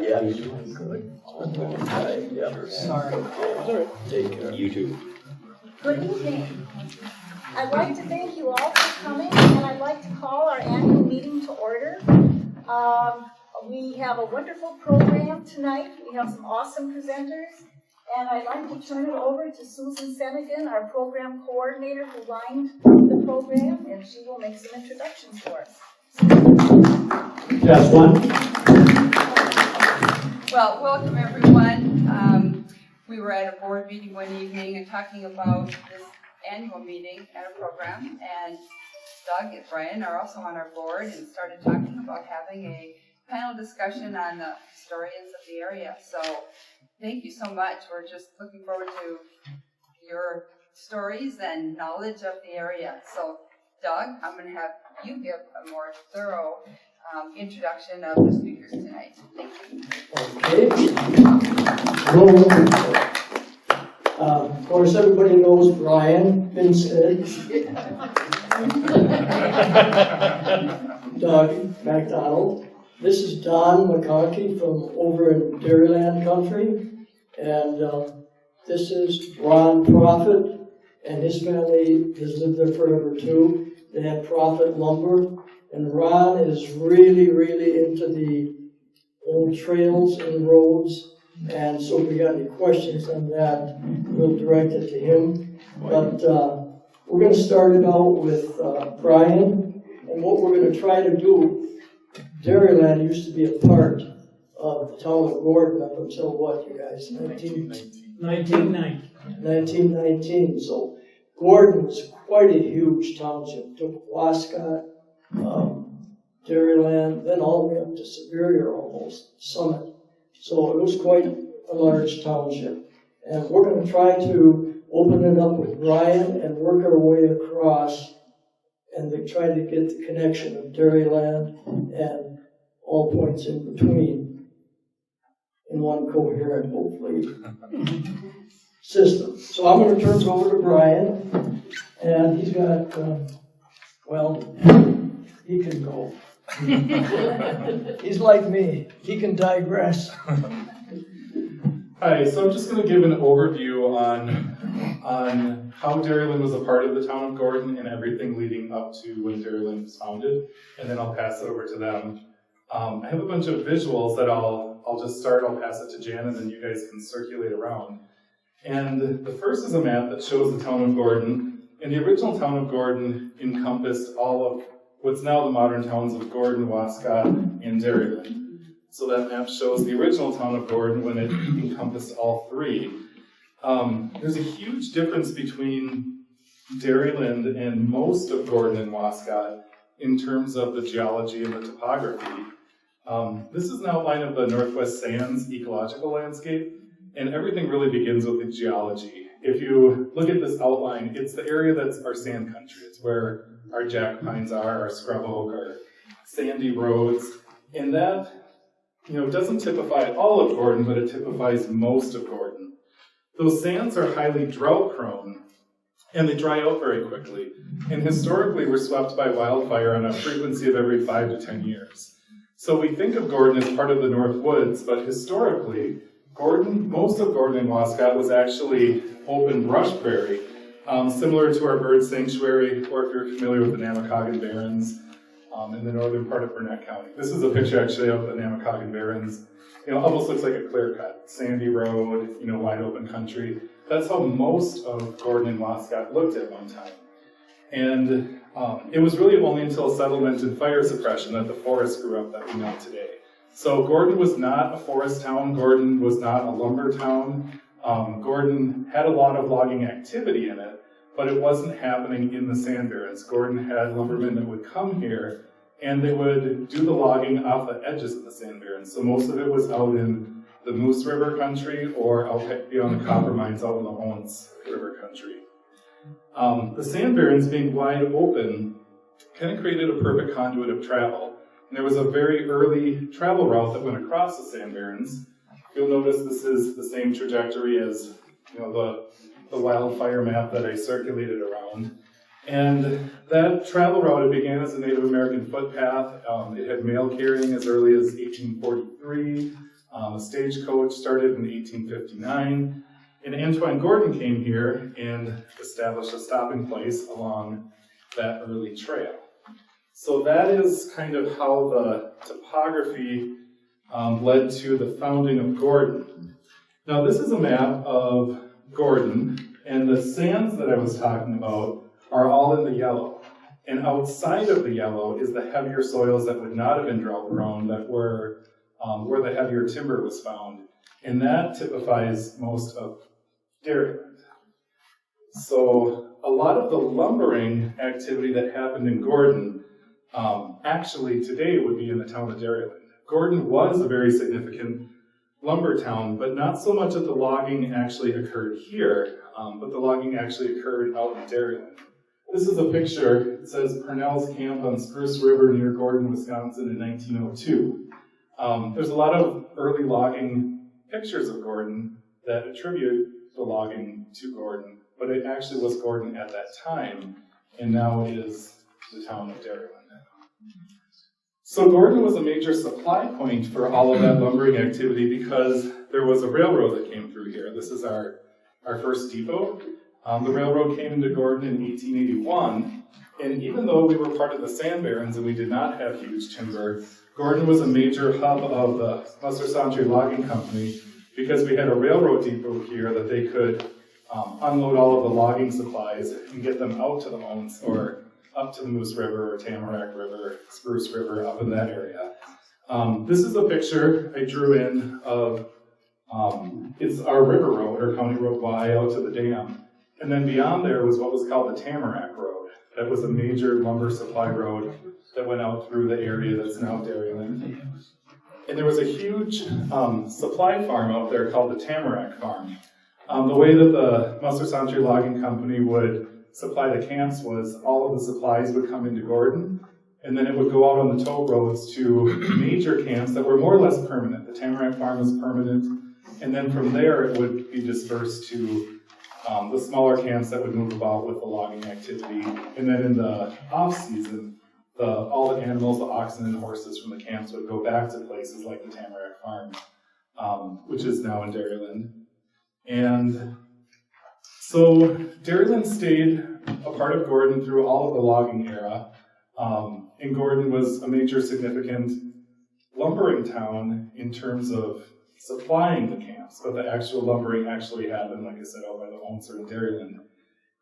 Yeah, you're doing good. Yeah. Sorry. Take care. You too. Good evening. I'd like to thank you all for coming, and I'd like to call our annual meeting to order. We have a wonderful program tonight. We have some awesome presenters, and I'd like to turn it over to Susan Senegan, our program coordinator who lined the program, and she will make some introductions for us. Just one. Well, welcome everyone. We were at a board meeting one evening and talking about this annual meeting and a program, and Doug and Brian are also on our board and started talking about having a panel discussion on the historians of the area. So thank you so much. We're just looking forward to your stories and knowledge of the area. So Doug, I'm going to have you give a more thorough introduction of the speakers tonight. Thank you. Okay. Hello. Of course, everybody knows Brian, Finstad, Doug, McDonald. This is Don McConkey from over in Dairyland country, and this is Ron Proffit, and his family has lived there forever too. They have Proffit Lumber, and Ron is really, really into the old trails and roads, and so if we got any questions on that, we'll direct it to him. But we're going to start it out with Brian, and what we're going to try to do. Dairyland used to be a part of the town of Gordon up until what, you guys? 1919. So Gordon was quite a huge township. Took Wascott, Dairyland, then all the way up to Superior almost, Summit. So it was quite a large township. And we're going to try to open it up with Brian and work our way across and they try to get the connection of Dairyland and all points in between in one coherent, hopefully, system. So I'm going to turn it over to Brian, and he's got, well, he can go. He's like me. He can digress. Hi, so I'm just going to give an overview on how Dairyland was a part of the town of Gordon and everything leading up to when Dairyland was founded, and then I'll pass it over to them. I have a bunch of visuals that I'll just start, I'll pass it to Jan, and then you guys can circulate around. And the first is a map that shows the town of Gordon, and the original town of Gordon encompassed all of what's now the modern towns of Gordan-Wascott and Dairyland. So that map shows the original town of Gordon when it encompassed all three. There's a huge difference between Dairyland and most of Gordon and Wascott in terms of the geology and the topography. This is an outline of the Northwest Sands ecological landscape, and everything really begins with the geology. If you look at this outline, it's the area that's our sand country. It's where our jack pines are, our scrub oak, our sandy roads, and that doesn't typify all of Gordon, but it typifies most of Gordon. Those sands are highly drought prone, and they dry out very quickly, and historically were swept by wildfire on a frequency of every 5 to 10 years. So we think of Gordon as part of the North Woods, but historically, most of Gordon and Wascott was actually open brush prairie, similar to our bird sanctuary, or if you're familiar with the Namakagon Barrens in the northern part of Burnett County. This is a picture actually of the Namakagon Barrens. Almost looks like a clear cut, sandy road, wide open country. That's how most of Gordon and Wascott looked at one time. And it was really only until settlement and fire suppression that the forest grew up that we know today. So Gordon was not a forest town. Gordon was not a lumber town. Gordon had a lot of logging activity in it, but it wasn't happening in the sand barrens. Gordon had lumbermen that would come here, and they would do the logging off the edges of the sand barrens. So most of it was out in the Moose River country or out beyond the copper mines out in the Owens River country. The sand barrens being wide open kind of created a perfect conduit of travel. And there was a very early travel route that went across the sand barrens. You'll notice this is the same trajectory as the wildfire map that I circulated around. And that travel route, it began as a Native American footpath. It had mail carrying as early as 1843. A stagecoach started in 1859. And Antoine Gordon came here and established a stopping place along that early trail. So that is kind of how the topography led to the founding of Gordon. Now this is a map of Gordon, and the sands that I was talking about are all in the yellow. And outside of the yellow is the heavier soils that would not have been drought prone, that were where the heavier timber was found. And that typifies most of Dairyland. So a lot of the lumbering activity that happened in Gordon actually today would be in the town of Dairyland. Gordon was a very significant lumber town, but not so much that the logging actually occurred here, but the logging actually occurred out in Dairyland. This is a picture. It says Purnell's Camp on Spruce River near Gordon, Wisconsin in 1902. There's a lot of early logging pictures of Gordon that attribute the logging to Gordon, but it actually was Gordon at that time, and now it is the town of Dairyland. So Gordon was a major supply point for all of that lumbering activity because there was a railroad that came through here. This is our first depot. The railroad came into Gordon in 1881, and even though we were part of the Sand Barrens and we did not have huge timber, Gordon was a major hub of the Musser Logging Company because we had a railroad depot here that they could unload all of the logging supplies and get them out to the homes or up to the Moose River or Tamarack River, Spruce River, up in that area. This is a picture I drew in of, it's our river road, or County Road Y, out to the dam. And then beyond there was what was called the Tamarack Road. That was a major lumber supply road that went out through the area that's now Dairyland. And there was a huge supply farm out there called the Tamarack Farm. The way that the Musser Logging Company would supply the camps was all of the supplies would come into Gordon, and then it would go out on the toll roads to major camps that were more or less permanent. The Tamarack Farm was permanent, and then from there it would be dispersed to the smaller camps that would move about with the logging activity. And then in the off-season, all the animals, the oxen and horses from the camps would go back to places like the Tamarack Farm, which is now in Dairyland. And so Dairyland stayed a part of Gordon through all of the logging era. And Gordon was a major significant lumbering town in terms of supplying the camps, but the actual lumbering actually happened, like I said, out by the homes or in Dairyland.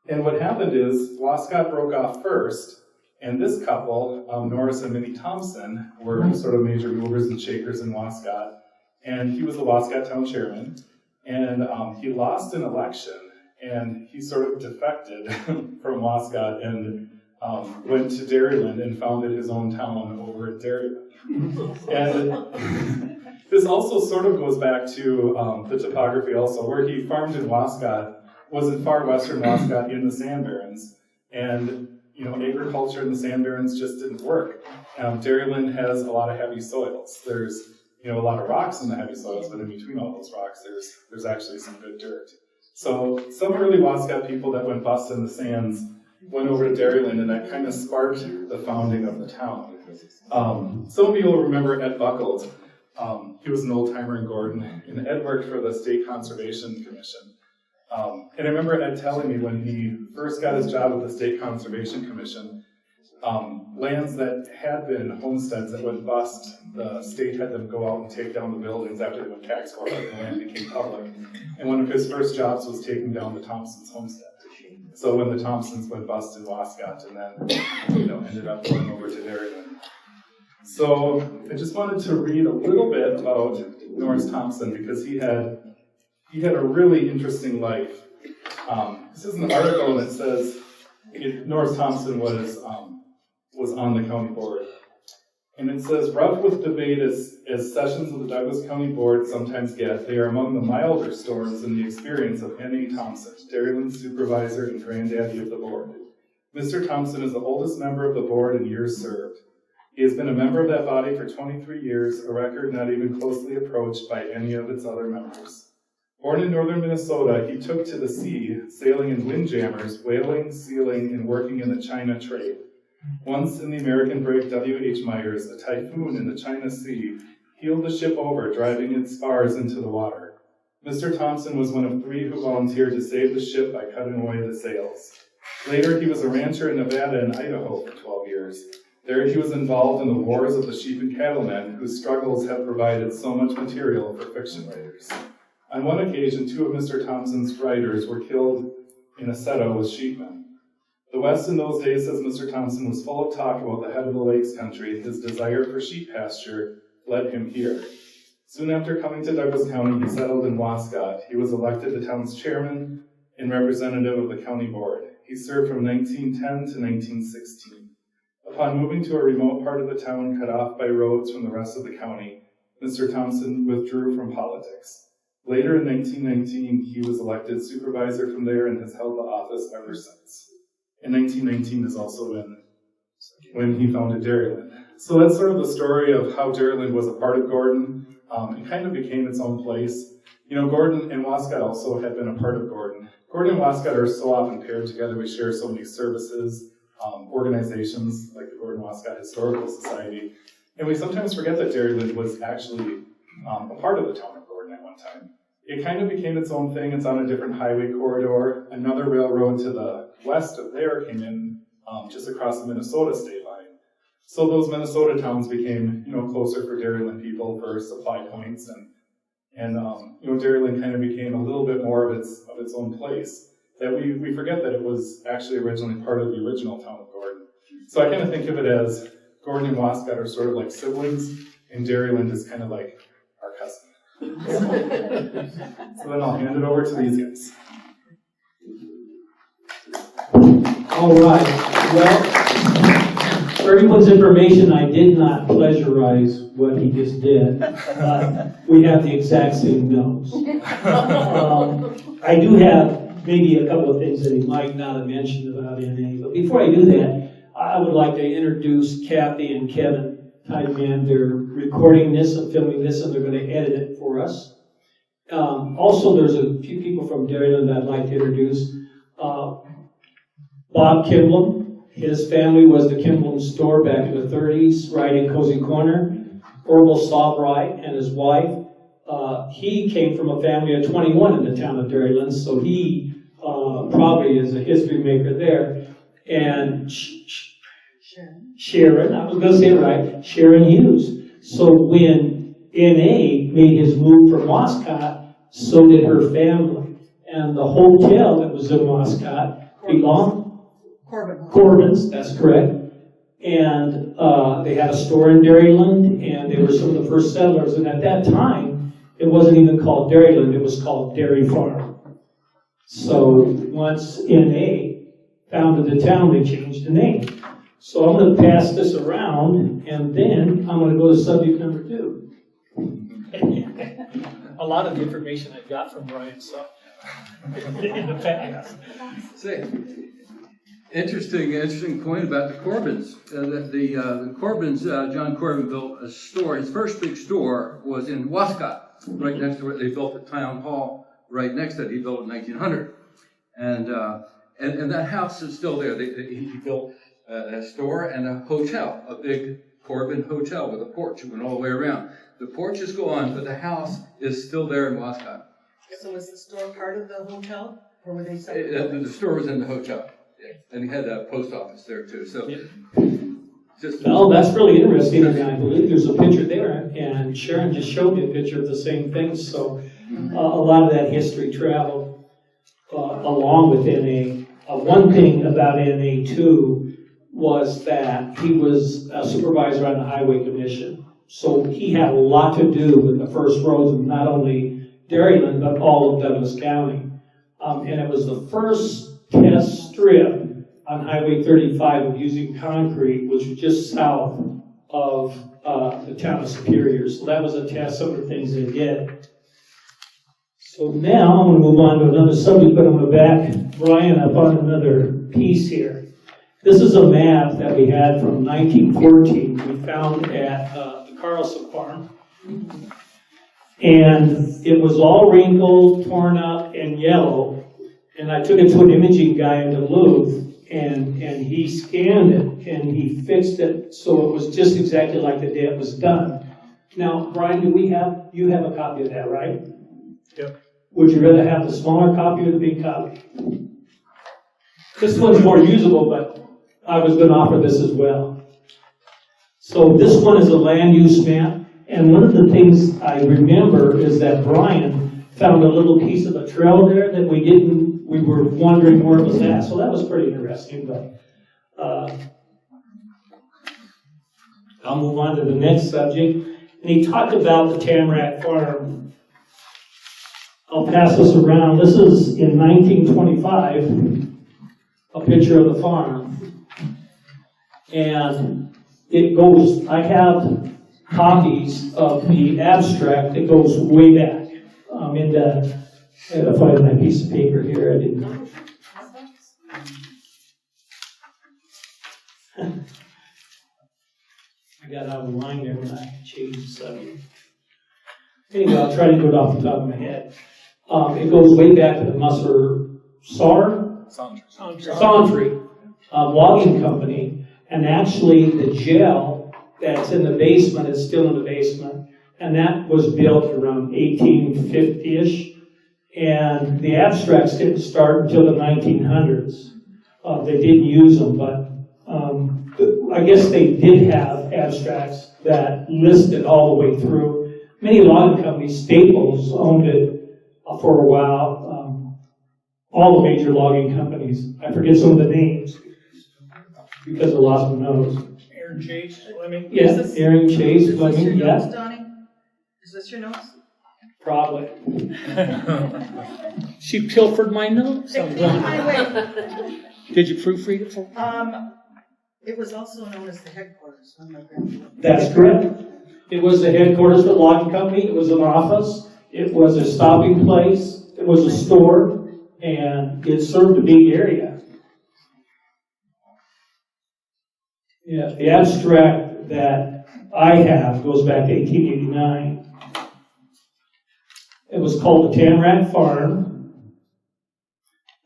And what happened is Wascott broke off first, and this couple, Norris and Minnie Thompson, were sort of major movers and shakers in Wascott, and he was the Wascott town chairman, and he lost an election, and he sort of defected from Wascott and went to Dairyland and founded his own town over at Dairyland. And this also sort of goes back to the topography also. Where he farmed in Wascott was in far western Wascott in the Sand Barrens. And agriculture in the Sand Barrens just didn't work. Dairyland has a lot of heavy soils. There's a lot of rocks in the heavy soils, but in between all those rocks, there's actually some good dirt. So some early Wascott people that went bust in the sands went over to Dairyland, and that kind of sparked the founding of the town. Some of you will remember Ed Buckles. He was an old-timer in Gordon, and Ed worked for the State Conservation Commission. And I remember Ed telling me when he first got his job with the State Conservation Commission, lands that had been homesteads that went bust, the state had them go out and take down the buildings after they went tax forfeit and the land became public. And one of his first jobs was taking down the Thompsons' homestead. So when the Thompsons went bust in Wascott and then ended up going over to Dairyland. So I just wanted to read a little bit about Norris Thompson because he had a really interesting life. This is an article that says Norris Thompson was on the county board. And it says, rough with debate as sessions of the Douglas County Board sometimes get, they are among the milder storms in the experience of N.A. Thompson, Dairyland's supervisor and granddaddy of the board. Mr. Thompson is the oldest member of the board in years served. He has been a member of that body for 23 years, a record not even closely approached by any of its other members. Born in northern Minnesota, he took to the sea, sailing in windjammers, whaling, sealing, and working in the China trade. Once in the American brig W.H. Myers, a typhoon in the China Sea heeled the ship over, driving its spars into the water. Mr. Thompson was one of 3 who volunteered to save the ship by cutting away the sails. Later, he was a rancher in Nevada and Idaho for 12 years. There he was involved in the wars of the sheep and cattlemen, whose struggles have provided so much material for fiction writers. On one occasion, 2 of Mr. Thompson's writers were killed in a seto with sheepmen. The West in those days, says Mr. Thompson, was full of talk about the head of the lakes country. His desire for sheep pasture led him here. Soon after coming to Douglas County, he settled in Wascott. He was elected the town's chairman and representative of the county board. He served from 1910 to 1916. Upon moving to a remote part of the town cut off by roads from the rest of the county, Mr. Thompson withdrew from politics. Later in 1919, he was elected supervisor from there and has held the office ever since. And 1919 is also when he founded Dairyland. So that's sort of the story of how Dairyland was a part of Gordon. It kind of became its own place. You know, Gordan and Wascott also had been a part of Gordon. Gordan and Wascott are so often paired together. We share so many services, organizations like the Gordan-Wascott Historical Society. And we sometimes forget that Dairyland was actually a part of the town of Gordon at one time. It kind of became its own thing. It's on a different highway corridor. Another railroad to the west of there came in just across the Minnesota state line. So those Minnesota towns became, closer for Dairyland people for supply points, and Dairyland kind of became a little bit more of its own place. That we forget that it was actually originally part of the original town of Gordon. So I kind of think of it as Gordon and Wascott are sort of like siblings, and Dairyland is kind of like our cousin. So then I'll hand it over to these guys. All right. Well, for everyone's information, I did not plagiarize what he just did. We have the exact same notes. I do have maybe a couple of things that he might not have mentioned about NA, but before I do that, I would like to introduce Kathy and Kevin Tideman. They're recording this and filming this, and they're going to edit it for us. Also, there's a few people from Dairyland I'd like to introduce. Bob Kimblem, his family was the Kimblem store back in the 30s, right in Cozy Corner. Orville Sawbright and his wife. He came from a family of 21 in the town of Dairyland, so he probably is a history maker there. And Sharon, I was going to say it right, Sharon Hughes. So when N.A. made his move from Wascott, so did her family. And the hotel that was in Wascott belonged Corbin's, that's correct. And they had a store in Dairyland, and they were some of the first settlers. And at that time, it wasn't even called Dairyland, it was called Dairy Farm. So once N.A. founded the town, they changed the name. So I'm going to pass this around, and then I'm going to go to subject number 2. A lot of the information I got from Brian saw in the past. Say, interesting point about the Corbins. The Corbins, John Corbin built a store. His first big store was in Wascott, right next to where they built the town hall. Right next to it, he built in 1900, and that house is still there. He built a store and a hotel, a big Corbin hotel with a porch that went all the way around. The porch is gone, but the house is still there in Wascott. So was the store part of the hotel, or were they separate? The store was in the hotel, yeah. And he had a post office there too. So, Well, that's really interesting. I mean, I believe there's a picture there, and Sharon just showed me a picture of the same thing. So, a lot of that history traveled along with NA. One thing about NA too was that he was a supervisor on the Highway Commission. So he had a lot to do with the first roads of not only Dairyland, but all of Douglas County. And it was the first test strip on Highway 35 of using concrete, which was just south of the town of Superior. So that was a test, some of the things they did. So now I'm going to move on to another subject, but I'm going to back Brian up on another piece here. This is a map that we had from 1914 we found at the Carlson farm. And it was all wrinkled, torn up, and yellow. And I took it to an imaging guy in Duluth, and he scanned it, and he fixed it so it was just exactly like the day it was done. Now, Brian, you have a copy of that, right? Yep. Would you rather have the smaller copy or the big copy? This one's more usable, but I was going to offer this as well. So this one is a land use map, and one of the things I remember is that Brian found a little piece of a trail there that we were wondering where it was at, so that was pretty interesting, but I'll move on to the next subject. And he talked about the Tamarack Farm. I'll pass this around. This is in 1925, a picture of the farm. And it goes, I have copies of the abstract that goes way back. I had to find my piece of paper here. I didn't. I got out of line there when I changed the subject. Anyway, I'll try to do it off the top of my head. It goes way back to the Santry logging company, and actually the jail that's in the basement is still in the basement, and that was built around 1850-ish, and the abstracts didn't start until the 1900s. They didn't use them, but I guess they did have abstracts that listed all the way through. Many logging companies, Staples owned it for a while. All the major logging companies. I forget some of the names because I lost my nose. Aaron Chase, Fleming. Yes, Aaron Chase, Is this Fleming, your yeah. notes, Donnie? Is this your notes? Probably. She pilfered my notes. It came my way. Did you proofread it for me? It was also known as the headquarters when my grandfather. That's correct. It was the headquarters of the logging company. It was an office. It was a stopping place. It was a store, and it served a big area. Yeah, the abstract that I have goes back to 1889. It was called the Tamarack Farm.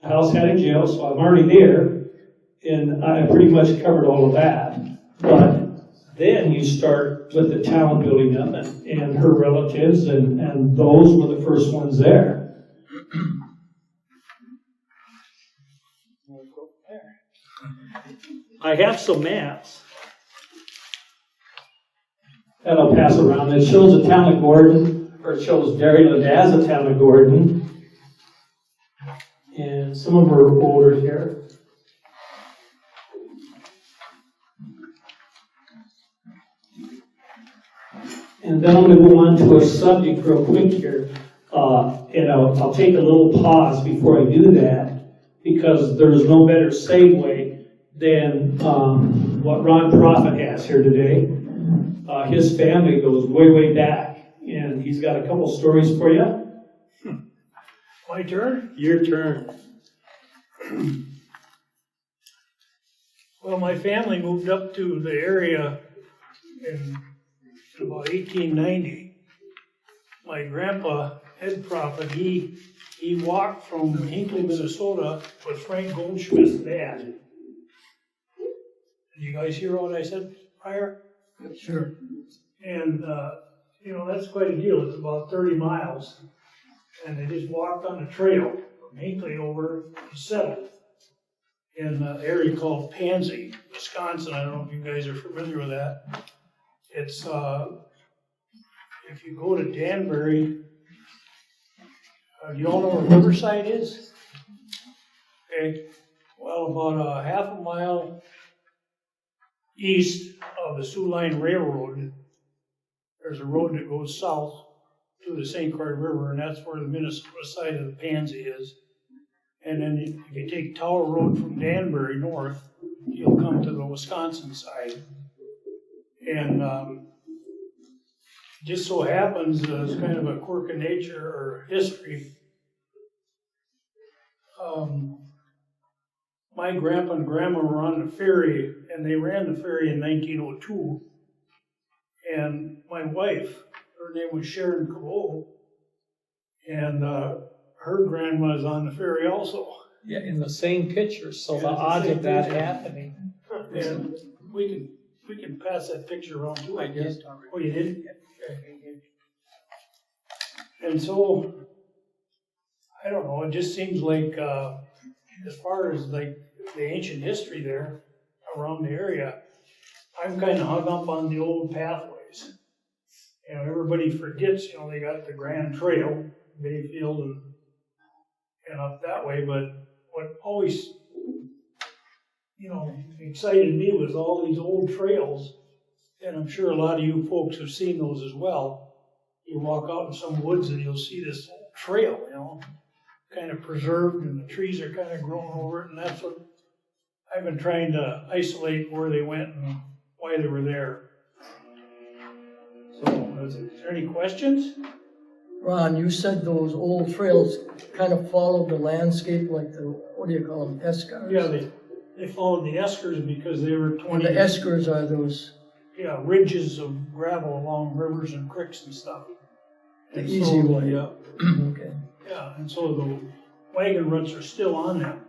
The house had a jail, so I'm already there. And I pretty much covered all of that. But then you start with the town building up and her relatives, and those were the first ones there. I have some maps that I'll pass around. It shows the town of Gordon, or it shows Dairyland as a town of Gordon. And some of them are older here. And then I'm going to go on to a subject real quick here. And I'll take a little pause before I do that, because there's no better segue than what Ron Proffit has here today. His family goes way, way back, and he's got a couple stories for you. My turn? Your turn. Well, my family moved up to the area in about 1890. My grandpa, head Proffit, he walked from Hinckley, Minnesota with Frank Goldschmidt's dad. Did you guys hear what I said prior? Sure. And, that's quite a deal. It's about 30 miles. And they just walked on the trail from Hinckley over to 7th in an area called Pansy, Wisconsin. I don't know if you guys are familiar with that. It's, if you go to Danbury, you all know where Riverside is? Okay, well, about a half a mile east of the Sioux Line Railroad, there's a road that goes south to the St. Croix River, and that's where the Minnesota side of the Pansy is. And then if you take Tower Road from Danbury north, you'll come to the Wisconsin side. And just so happens, it's kind of a quirk of nature or history. My grandpa and grandma were on the ferry, and they ran the ferry in 1902. And my wife, her her name was Sharon Cabot, and her grandma's on the ferry also. Yeah, in the same picture, so the Yeah, it's the odds same of that picture. happening. And we can pass that picture around too, I guess. Oh, you did? Okay. And so, I don't know, it just seems like, as far as like the ancient history there around the area, I'm kind of hung up on the old pathways. You know, everybody forgets, you know, they got the Grand Trail, Bayfield and up that way, but what always, you know, excited me was all these old trails, and I'm sure a lot of you folks have seen those as well. You walk out in some woods and you'll see this old trail, you know, kind of preserved, and the trees are kind of growing over it, and that's what I've been trying to isolate where they went and why they were there. So, is there any questions? Ron, you said those old trails kind of followed the landscape like the, what do you call them, eskers? Yeah, they followed the eskers because they were And 20. the eskers are those, Yeah, ridges of gravel along rivers and creeks and stuff. the And easy so way. the, Okay. yeah, and so the wagon ruts are still on them.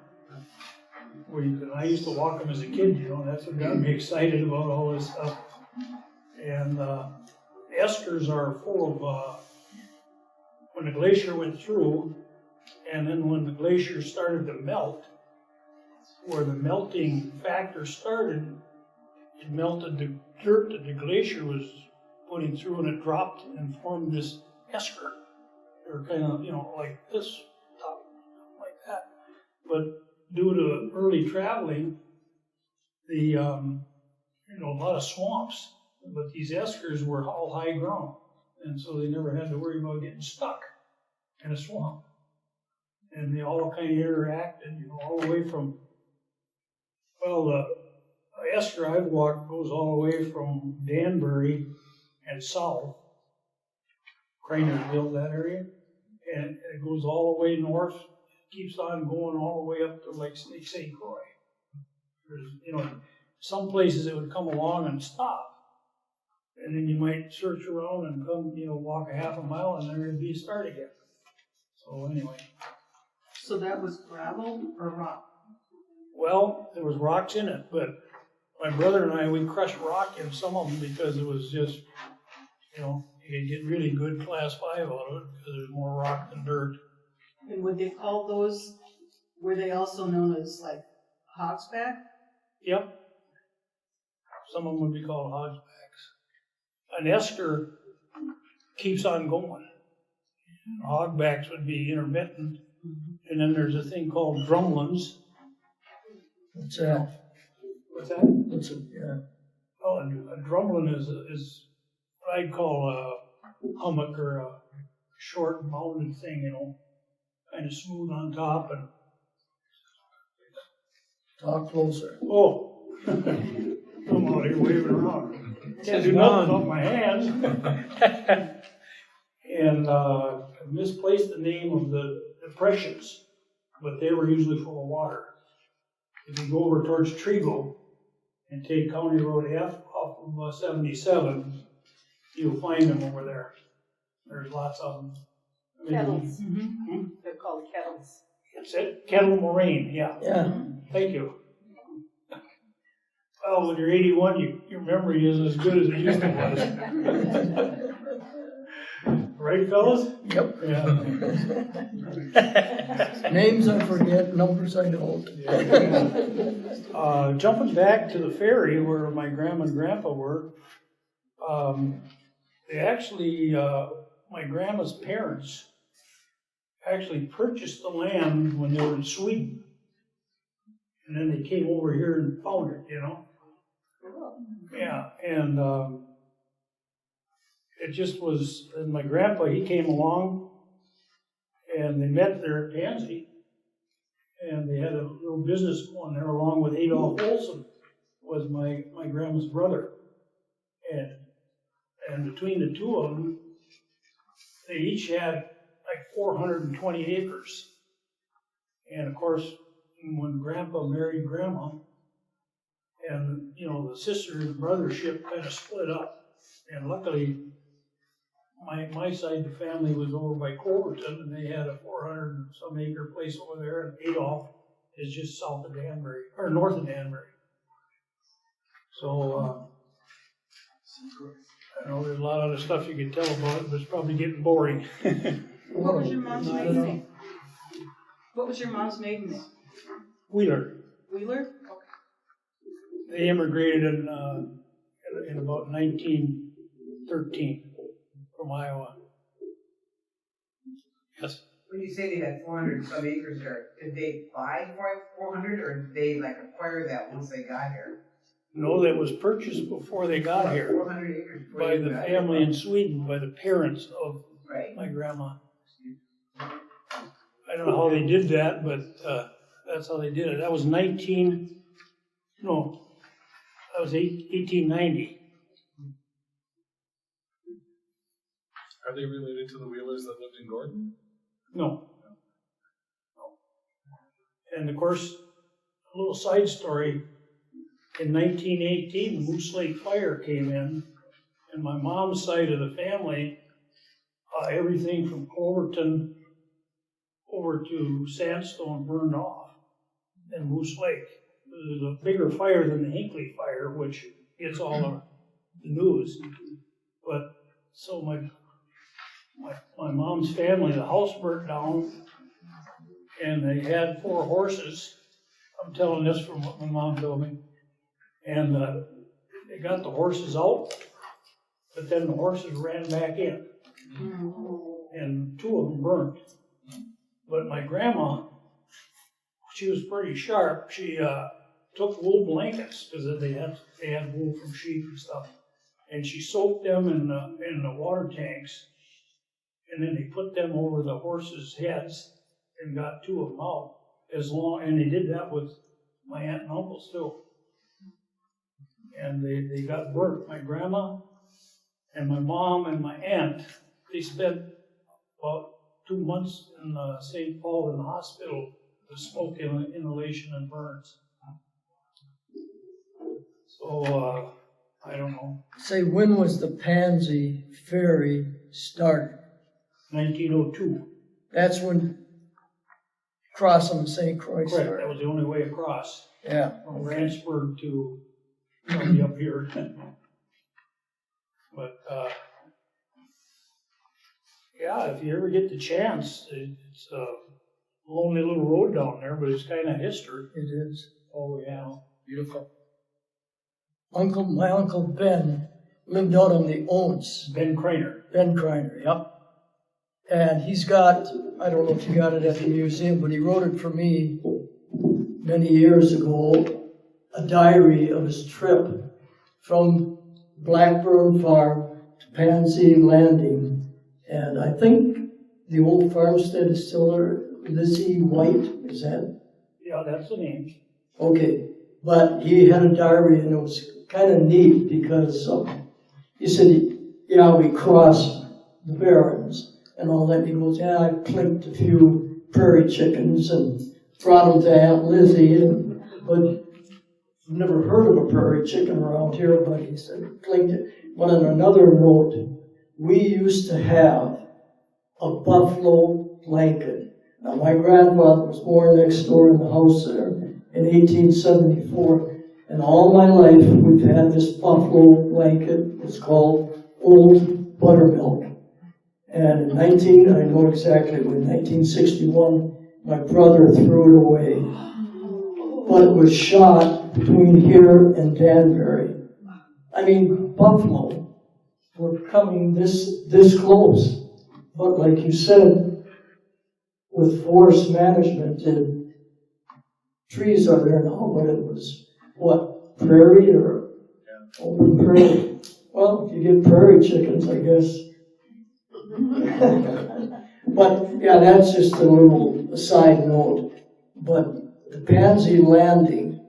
I used to walk them as a kid, you know, that's what got me excited about all this stuff. And eskers are full of, when the glacier went through, and then when the glacier started to melt, where the melting factor started, it melted the dirt that the glacier was putting through, and it dropped and formed this esker. They were kind of, you know, like this, top, like that. But due to early traveling, the, you know, a lot of swamps, but these eskers were all high ground, and so they never had to worry about getting stuck in a swamp. And they all kind of interacted, you know, all the way from, well, the esker I've walked goes all the way from Danbury and south, Crainersville, that area, and it goes all the way north, keeps on going all the way up to like St. Croix. There's, you know, some places it would come along and stop, and then you might search around and come, you know, walk a half a mile, and there it'd be a start again. So anyway. So that was gravel or rock? Well, there was rocks in it, but my brother and I, we crushed rock in some of them because it was just, you know, you could get really good class 5 out of it because there's more rock than dirt. And would they call those, were they also known as like hogsback? Yep. Some of them would be called hogsbacks. An esker keeps on going. Hogbacks would be intermittent. And then there's a thing called drumlins. What's that? What's that? What's it, yeah. Oh, a drumlin is what I'd call a hummock or a short mounted thing, you know, kind of smooth on top and. Talk closer. Oh, I'm out here waving around. Can't do nothing with my hands. And I misplaced the name of the depressions, but they were usually full of water. If you go over towards Trigo and take County Road F off of 77, you'll find them over there. There's lots of them. Kettles. They're called kettles. That's it, Kettle Moraine, yeah. Yeah. Thank you. Well, when you're 81, your memory isn't as good as it used to was. Right, fellas? Yep. Yeah. Names I forget, numbers I don't. Jumping back to the ferry where my grandma and grandpa were, they actually, my grandma's parents actually purchased the land when they were in Sweden. And then they came over here and found it, you know? Yeah, and it just was, and my grandpa, he came along, and they met there at Pansy, and they had a little business going there along with Adolph Olson, was my grandma's brother. And between the two of them, they each had like 420 acres. And of course, when Grandpa married Grandma, and, you know, the sister and brothership kind of split up. And luckily, my side of the family was over by Culverton, and they had a 400 and some acre place over there, and Adolph is just south of Danbury, or north of Danbury. So, I know there's a lot of other stuff you could tell about it, but it's probably getting boring. What was your mom's maiden name? What was your mom's maiden name? Wheeler. Wheeler? They immigrated in about 1913 from Iowa. Yes. When you say they had 400 and some acres there, did they buy 400 or did they like acquire that once they got here? No, that was purchased before they got here 400 acres before by they the got family here. in Sweden, by the parents of Right. my grandma. I don't know how they did that, but that's how they did it. That was 1890. Are they related to the Wheelers that lived in Gordon? No. And of course, a little side story, in 1918, the Moose Lake fire came in, and my mom's side of the family, everything from Culverton over to Sandstone burned off in Moose Lake. It was a bigger fire than the Hinckley fire, which gets all the news. But so my mom's family, the house burnt down, and they had 4 horses. I'm telling this from what my mom told me. And they got the horses out, but then the horses ran back in, and 2 of them burned. But my grandma, she was pretty sharp. She took wool blankets, because they had wool from sheep and stuff, and she soaked them in the water tanks, and then they put them over the horses' heads and got 2 of them out. And they did that with my aunt and uncles too. And they got burnt. My grandma and my mom and my aunt, they spent about 2 months in St. Paul in the hospital with smoke inhalation and burns. So, I don't know. Say, when was the Pansy Ferry started? 1902. That's when crossing St. Croix Correct, started. that was the only way across. Yeah. From Ranchburg to probably up here. But, yeah, if you ever get the chance, it's a lonely little road down there, but it's kind of history. It is. Oh, yeah. Beautiful. My uncle Ben lived out on the Ounce. Ben Kreiner. Ben Kreiner, yep. And he's got, I don't know if you got it at the museum, but he wrote it for me many years ago, a diary of his trip from Blackburn Farm to Pansy Landing. And I think the old farmstead is still there. Lizzie White, is that? Yeah, that's the name. Okay, but he had a diary, and it was kind of neat because he said, yeah, we crossed the Barrens and all that. He goes, yeah, I clipped a few prairie chickens and brought them to Aunt Lizzie, but I've never heard of a prairie chicken around here, but he said, clicked it. But on another note, we used to have a buffalo blanket. Now, my grandfather was born next door in the house there in 1874, and all my life we've had this buffalo blanket. It's called Old Buttermilk. And I know exactly when, 1961, my brother threw it away. But it was shot between here and Danbury. I mean, buffalo were coming this close. But like you said, with forest management, the trees are there now, but it was, what, prairie or open prairie? Well, if you get prairie chickens, I guess. But, yeah, that's just a little side note. But the Pansy Landing,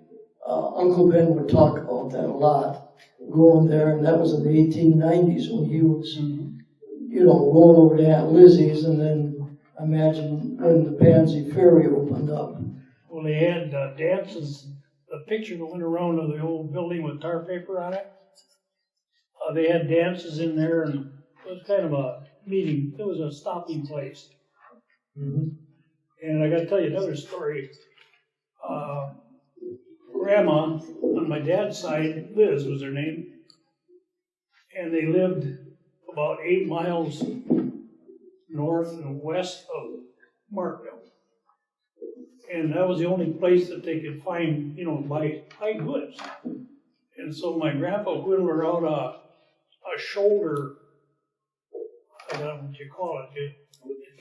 Uncle Ben would talk about that a lot, going there, and that was in the 1890s when he was, going over to Aunt Lizzie's, and then imagine when the Pansy Ferry opened up. Well, they had dances, the picture that went around of the old building with tar paper on it. They had dances in there, and it was kind of a meeting, it was a stopping place. And I gotta tell you another story. Grandma, on my dad's side, Liz was her name, and they lived about 8 miles north and west of Markville. And that was the only place that they could find, buy goods. And so my grandpa whittled out a shoulder, I don't know what you call it, it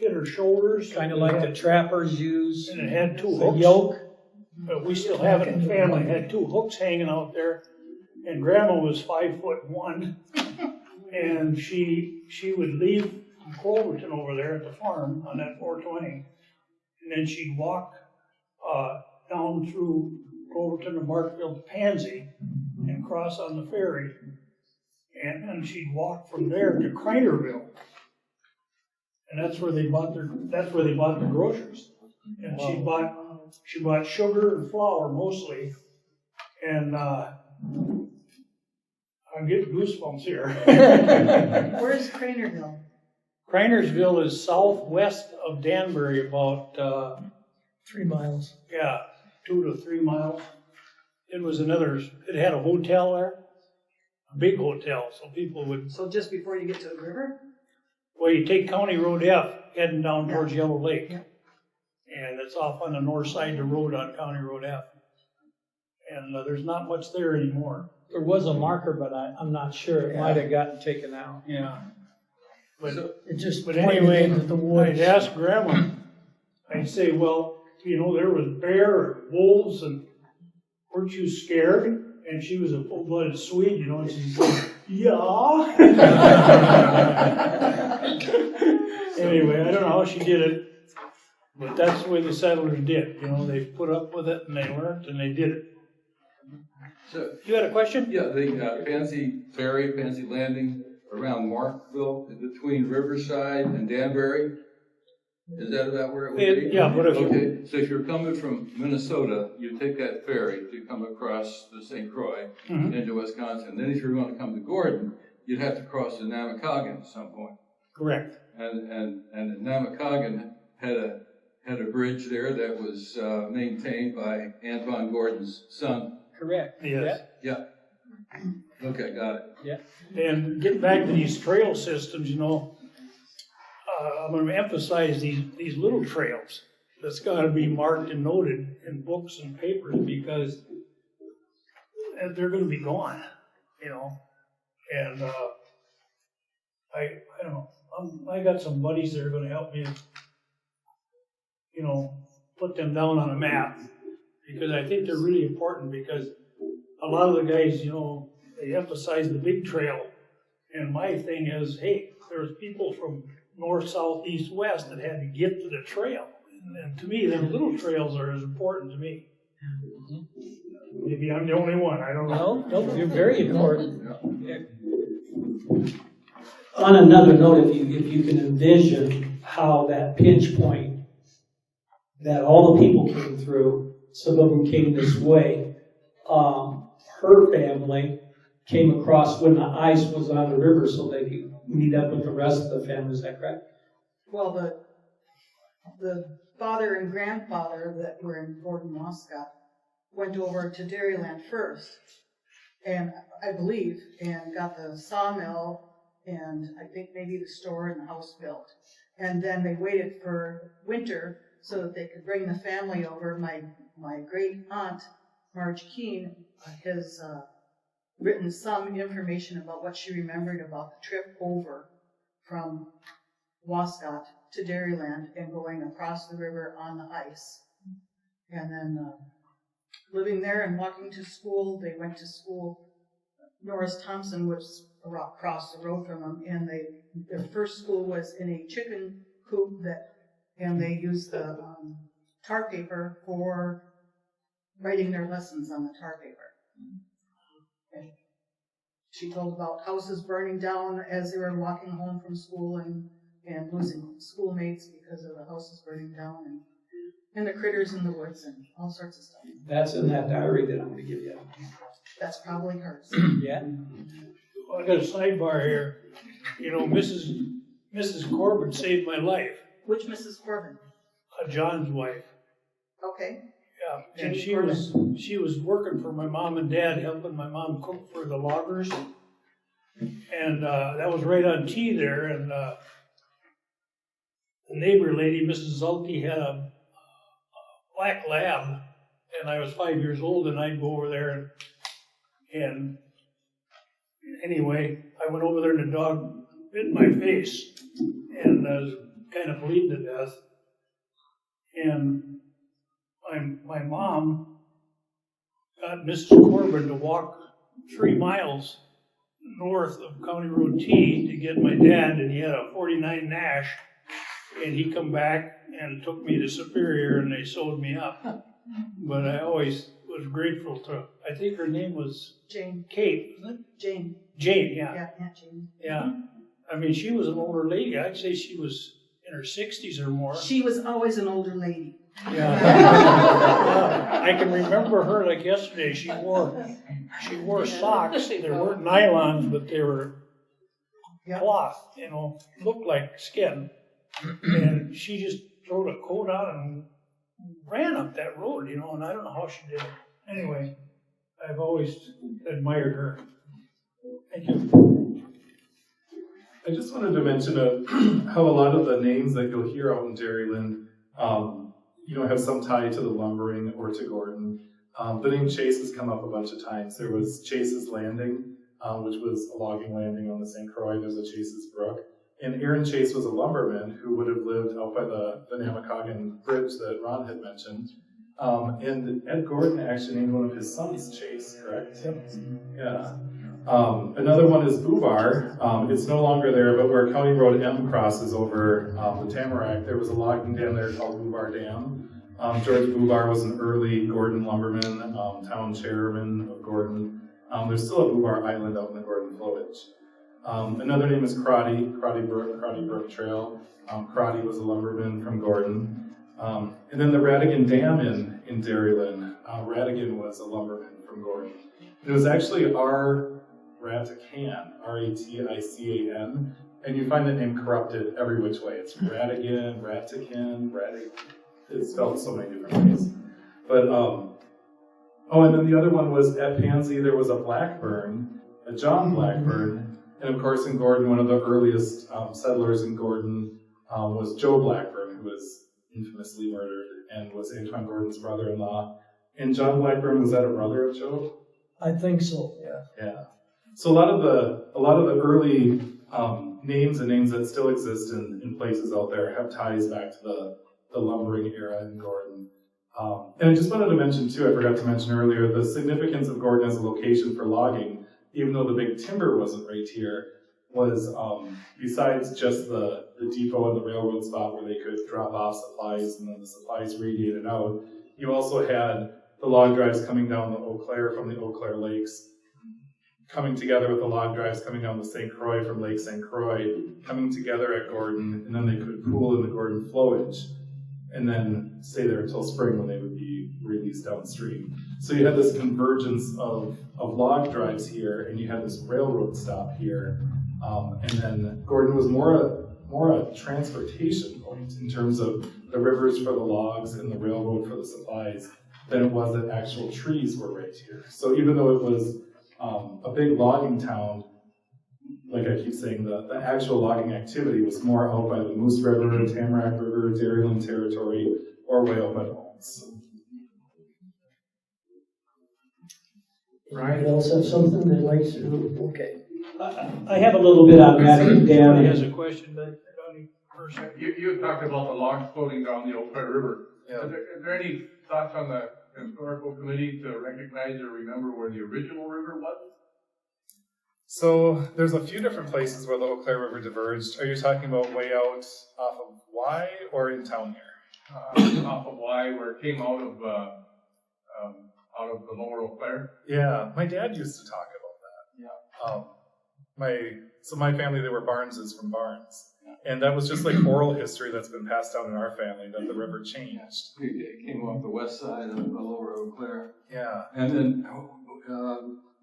fit her shoulders. Kind of like the trappers use. And it had 2 The hooks. yoke. But we still have it in the family. It had 2 hooks hanging out there. And Grandma was 5'1", and she would leave Cloverton over there at the farm on that 420, and then she'd walk down through Cloverton to Markville to Pansy and cross on the ferry, and then she'd walk from there to Kreinerville, and that's where they bought the groceries. And she bought sugar and flour mostly, and I'm getting goosebumps here. Where's Cranerville? Kreinersville is southwest of Danbury, about 3 miles. 2 to 3 miles. It had a hotel there, a big hotel, so people would. So just before you get to the river? Well, you take County Road F heading down towards Yellow Lake, and it's off on the north side of the road on County Road F. And there's not much there anymore. There was a marker, but I'm not sure. It might have gotten taken out. Yeah. But It just But pointed anyway, into the woods. I'd ask Grandma, I'd say, well, there was bear and wolves, and weren't you scared? And she was a full-blooded Swede, and she said, yeah. Anyway, I don't know how she did it, but that's the way the settlers did. They put up with it, and they learned, and they did it. So, You had a question? yeah, the Pansy Ferry, Pansy Landing around Markville, between Riverside and Danbury. Is that about where it would be? Yeah, but if you, Okay, so if you're coming from Minnesota, you take that ferry to come across the St. Croix into Wisconsin. Then if you're going to come to Gordon, you'd have to cross the Namakagon at some point. correct. And Namakagon had a bridge there that was maintained by Anton Gordon's son. Correct. Yes. Yeah. Okay, got it. Yeah. And getting back to these trail systems, I'm going to emphasize these little trails. That's got to be marked and noted in books and papers, because they're going to be gone, And I don't know. I got some buddies that are going to help me, put them down on a map, because I think they're really important, because a lot of the guys, they emphasize the big trail. And my thing is, hey, there's people from north, south, east, west that had to get to the trail. And to me, them little trails are as important to me. Maybe I'm the only one, I don't know. No, you're very important. On another note, if you can envision how that pinch point that all the people came through, some of them came this way, her family came across when the ice was on the river so they could meet up with the rest of the family. Is that correct? Well, the father and grandfather that were in Gordan-Wascott went over to Dairyland first, and I believe, and got the sawmill and I think maybe the store and the house built. And then they waited for winter so that they could bring the family over. My great aunt, Marge Keene, has written some information about what she remembered about the trip over from Wascott to Dairyland and going across the river on the ice. And then living there and walking to school. They went to school. Norris Thompson was across the road from them, and their first school was in a chicken coop and they used the tar paper for writing their lessons on the tar paper. And she told about houses burning down as they were walking home from school and losing schoolmates because of the houses burning down and the critters in the woods and all sorts of stuff. That's in that diary that I'm going to give you. That's probably hers. Yeah. Well, I got a sidebar here. you know, Mrs. Corbin saved my life, Which Mrs. Corbin? John's wife. Okay. Yeah, and Jane she was working for my mom and dad, helping my mom cook for the loggers. And that was right on T there, and the neighbor lady, Mrs. Zulte, had a black lab, and I was 5 years old, and I'd go over there, and anyway, I went over there, and the dog bit my face, and I was kind of bleeding to death. And my mom got Mrs. Corbin to walk 3 miles north of County Road T to get my dad, and he had a 49 Nash, and he come back and took me to Superior, and they sewed me up. But I always was grateful to, I think her name was Jane. Kate, wasn't it? Jane. Jane, yeah. Yeah, Aunt Jane. Yeah. I mean, she was an older lady. I'd say she was in her 60s or more. She was always an older lady. Yeah. I can remember her like yesterday. She wore socks. They weren't nylons, but they were cloth, you know, looked like skin. And she just threw a coat on and ran up that road, you know, and I don't know how she did it. Anyway, I've always admired her. Thank you. I just wanted to mention how a lot of the names that you'll hear out in Dairyland, have some tie to the lumbering or to Gordon. The name Chase has come up a bunch of times. There was Chase's Landing, which was a logging landing on the St. Croix. There's a Chase's Brook. And Aaron Chase was a lumberman who would have lived out by the Namakagon Bridge that Ron had mentioned. And Ed Gordon actually named one of his sons Chase, correct? Yep. Yeah. Another one is Boobar. It's no longer there, but where County Road M crosses over the Tamarack, there was a logging dam there called Boobar Dam. George Boobar was an early Gordon lumberman, town chairman of Gordon. There's still a Boobar Island out in the Gordon Flowage. Another name is Crotty Brook Trail. Crotty was a lumberman from Gordon. And then the Ratigan Dam in Dairyland. Ratigan was a lumberman from Gordon. It was actually Ratican, R-A-T-I-C-A-N, and you find the name corrupted every which way. It's Ratigan, it's spelled so many different ways. But, and then the other one was at Pansy, there was a Blackburn, a John Blackburn, and of course in Gordon, one of the earliest settlers in Gordon was Joe Blackburn, who was infamously murdered and was Antoine Gordon's brother-in-law. And John Blackburn, was that a brother of Joe? I think so, yeah. Yeah. So a lot of the early names and names that still exist in places out there have ties back to the lumbering era in Gordon. And I just wanted to mention too, I forgot to mention earlier, the significance of Gordon as a location for logging, even though the big timber wasn't right here, was besides just the depot and the railroad spot where they could drop off supplies and then the supplies radiated out, you also had the log drives coming down the Eau Claire from the Eau Claire Lakes, coming together with the log drives coming down the St. Croix from Lake St. Croix, coming together at Gordon, and then they could pool in the Gordon Flowage, and then stay there until spring when they would be released downstream. So you had this convergence of log drives here, and you had this railroad stop here, and then Gordon was more a transportation point in terms of the rivers for the logs and the railroad for the supplies than it was that actual trees were right here. So even though it was a big logging town, like I keep saying, the actual logging activity was more out by the Moose River, Tamarack River, Dairyland Territory, or way out by the Holmes. Anyone else have something they'd like to do? Okay. I have a little bit on Ratigan Dam. Somebody has a question, but first. You talked about the logs floating down the Eau Claire River. Yeah. Is there any thoughts on the historical committee to recognize or remember where the original river was? So there's a few different places where the Eau Claire River diverged. Are you talking about way out off of Y or in town here? Off of Y, where it came out of the lower Eau Claire? Yeah, my dad used to talk about that. Yeah. My family, they were Barneses from Barnes. And that was just like oral history that's been passed down in our family, that the river changed. It came off the west side of the lower Eau Claire. Yeah. And then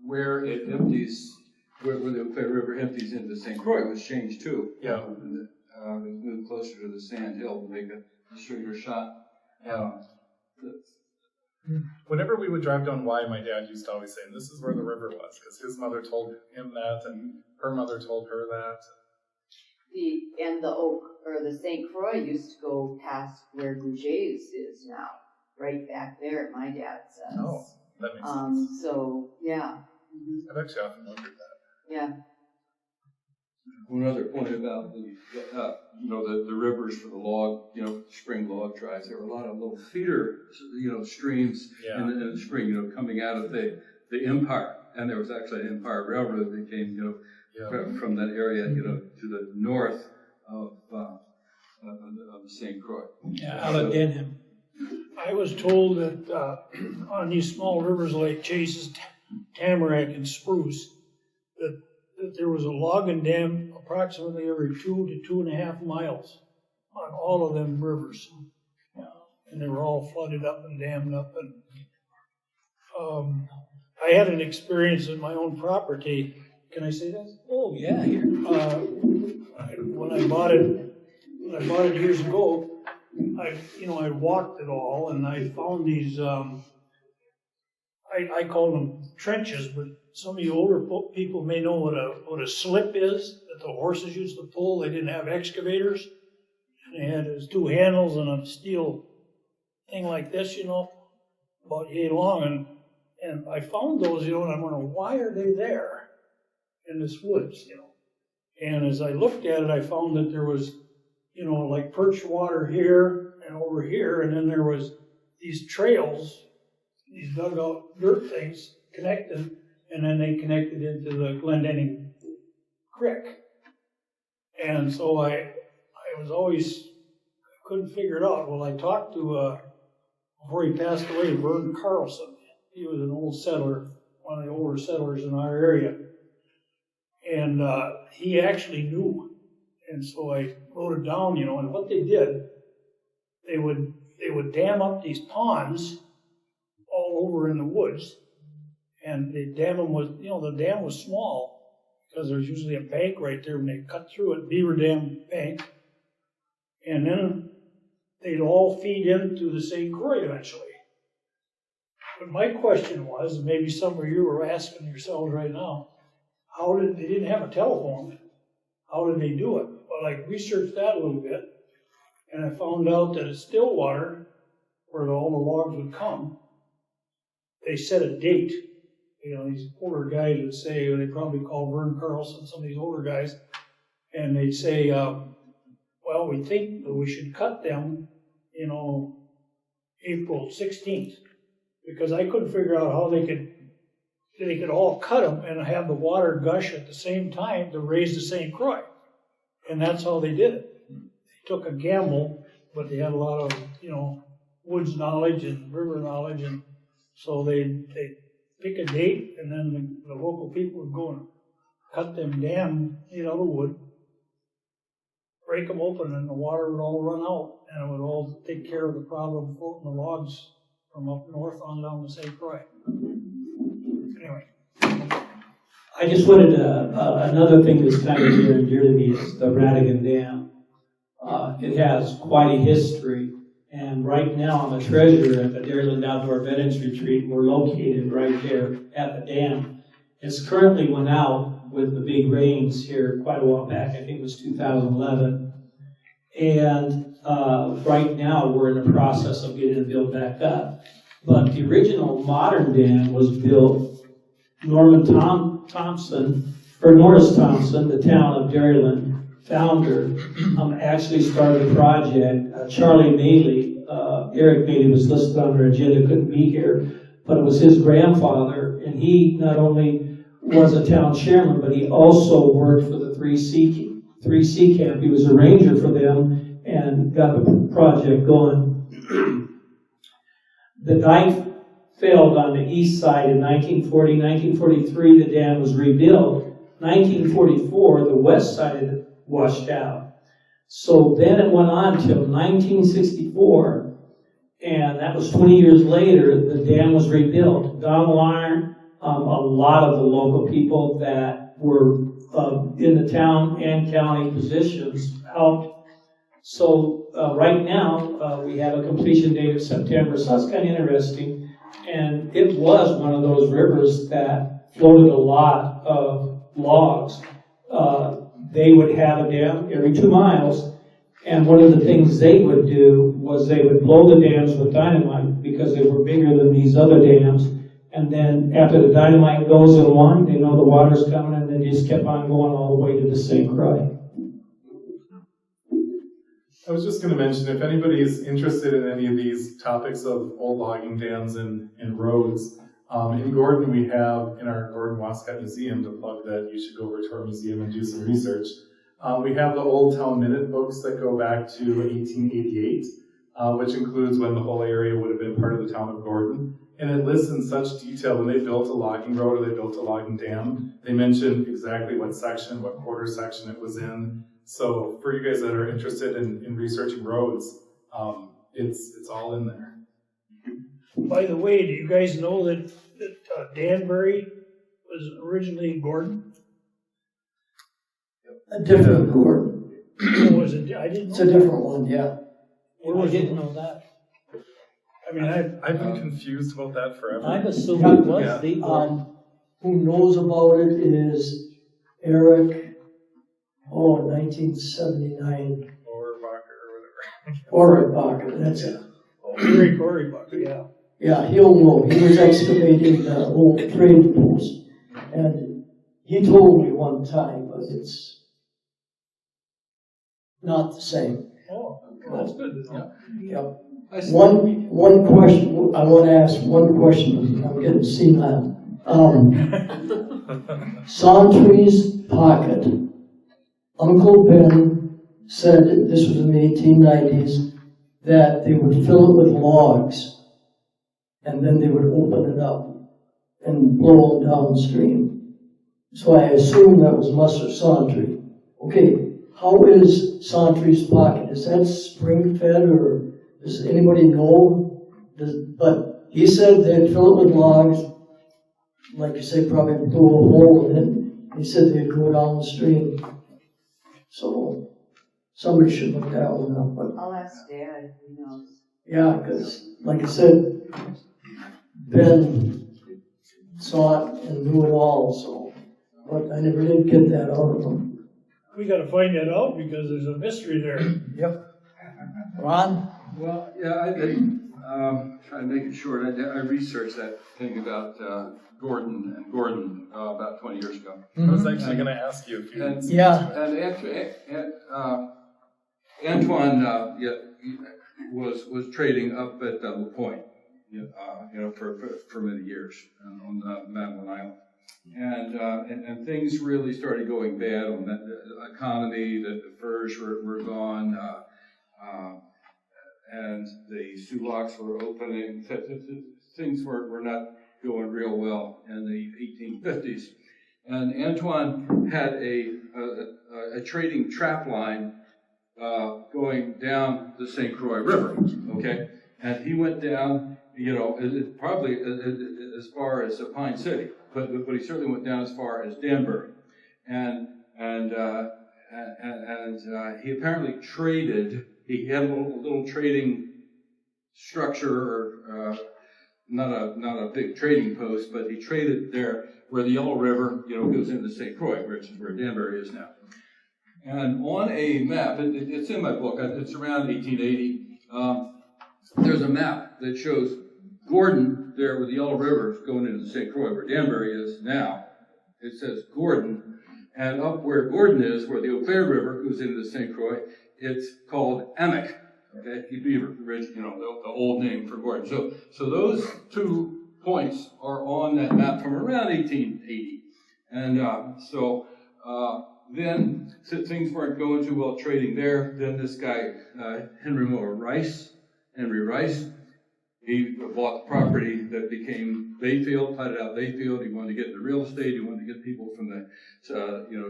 where it empties where the Clay River empties into St. Croix was changed too. Yeah. It moved closer to the sand hill to make a straighter shot. Whenever we would drive down Y, my dad used to always say, "This is where the river was," because his mother told him that, and her mother told her that. The Oak, or the St. Croix used to go past where Gouget's is now, right back there, my dad says. Oh, that makes sense. So, yeah. I've actually often wondered that. Yeah. One other point about the rivers for the log, spring log drives. There were a lot of little feeder, streams in the spring, coming out of the Empire, and there was actually an Empire Railroad that came, from that area, to the north of the St. Croix. Yeah, out of Denham. I was told that on these small rivers like Chase's, Tamarack, and Spruce, that there was a logging dam approximately every 2 to 2.5 miles on all of them rivers. And they were all flooded up and dammed up. And I had an experience in my own property. Can I say that? Oh, yeah, here. When I bought it years ago, I walked it all, and I found these, I call them trenches, but some of you older people may know what a slip is, that the horses used to pull. They didn't have excavators. And they had those 2 handles and a steel thing like this, about yay long. And I found those, and I'm wondering, why are they there in this woods, And as I looked at it, I found that there was, like perch water here and over here, and then there was these trails, these dug out dirt things connected, and then they connected into the Glendenning Creek. And so I was always, couldn't figure it out. Well, I talked to, before he passed away, Vern Carlson. He was an old settler, one of the older settlers in our area. And he actually knew. And so I wrote it down, and what they did, they would dam up these ponds all over in the woods, and they dam them with, the dam was small, because there's usually a bank right there, and they cut through it, Beaver Dam Bank, and then they'd all feed into the St. Croix eventually. But my question was, and maybe some of you are asking yourselves right now, they didn't have a telephone, how did they do it? Well, I researched that a little bit, and I found out that at Stillwater, where all the logs would come, they set a date. These older guys would say, they probably call Vern Carlson, some of these older guys, and they'd say, well, we think that we should cut them, April 16th, because I couldn't figure out how they could all cut them and have the water gush at the same time to raise the St. Croix. And that's how they did it. They took a gamble, but they had a lot of, woods knowledge and river knowledge, and so they pick a date, and then the local people would go and cut them dam, the wood, break them open, and the water would all run out, and it would all take care of the problem of floating the logs from up north on down the St. Croix. Anyway. I just wanted another thing that's kind of near and dear to me is the Radigan Dam. It has quite a history, and right now I'm a treasurer at the Dairyland Outdoor Veterans Retreat, and we're located right there at the dam. It's currently went out with the big rains here quite a while back. I think it was 2011. And right now we're in the process of getting it built back up. But the original modern dam was built, Norris Thompson, the town of Dairyland founder, actually started a project. Charlie Maley, Eric Maley was listed on our agenda, couldn't be here, but it was his grandfather, and he not only was a town chairman, but he also worked for the 3C camp. He was a ranger for them and got the project going. The dike failed on the east side in 1940. 1943, the dam was rebuilt. 1944, the west side of it washed out. So then it went on till 1964, and that was 20 years later, the dam was rebuilt. Don Warren, a lot of the local people that were in the town and county positions helped. So right now, we have a completion date of September, so that's kind of interesting. And it was one of those rivers that floated a lot of logs. They would have a dam every 2 miles, and one of the things they would do was they would blow the dams with dynamite because they were bigger than these other dams. And then after the dynamite goes in one, they know the water's coming, and they just kept on going all the way to the St. Croix. I was just going to mention, if anybody is interested in any of these topics of old logging dams and roads, in Gordon we have, in our Gordan-Wascott Museum, to plug that, you should go over to our museum and do some research. We have the Old Town Minute books that go back to 1888, which includes when the whole area would have been part of the town of Gordon. And it lists in such detail when they built a logging road or they built a logging dam. They mention exactly what section, what quarter section it was in. So for you guys that are interested in researching roads, it's all in there. By the way, do you guys know that Danbury was originally Gordon? A different Gordon. Oh, was it? I didn't know. It's a different one, yeah. Where was I didn't it? know that. I mean, I've been confused about that forever. I've assumed it was the Who knows about it is Eric, 1979. Orbacher, that's it. Eric Orbacher, yeah. Yeah, he'll know. He was excavating the old trade post. And he told me one time, but it's not the same. Oh, that's good to know. Yep. One question, I want to ask one question. I'm getting senile. Santry's Pocket. Uncle Ben said, this was in the 1890s, that they would fill it with logs and then they would open it up and blow them downstream. So I assume that was Musser Santry. Okay, how is Santry's Pocket? Is that spring fed, or does anybody know? But he said they'd fill it with logs, like you say, probably blow a hole in it. He said they'd go downstream. So somebody should look that one up. But I'll ask Dad if he knows. yeah, because like I said, Ben saw it and knew it all, so, but I never did get that out of him. We gotta find that out because there's a mystery there. Yep. Ron? Well, yeah, I did. Try to make it short. I researched that thing about Gordon and Gordon about 20 years ago. I was actually going to ask you if you... And Antoine was trading up at La Pointe, for many years on Madeline Island. And things really started going bad on the economy. The furs were gone, and the sulaks were opening. Things were not going real well in the 1850s. And Antoine had a trading trap line going down the St. Croix River. Okay, and he went down, probably as far as Pine City. But he certainly went down as far as Danbury, and he apparently traded. He had a little trading structure, or not a big trading post, but he traded there where the Yellow River, goes into St. Croix, which is where Danbury is now. And on a map, it's in my book. It's around 1880. There's a map that shows Gordon there where the Yellow River is going into the St. Croix, where Danbury is now. It says Gordon, and up where Gordon is, where the Eau Claire River goes into the St. Croix, it's called Amic. Okay, Beaver, the old name for Gordon. So those 2 points are on that map from around 1880, and then things weren't going too well trading there. Then this guy Henry Rice. He bought the property that became Bayfield, platted out Bayfield. He wanted to get into real estate. He wanted to get people from the,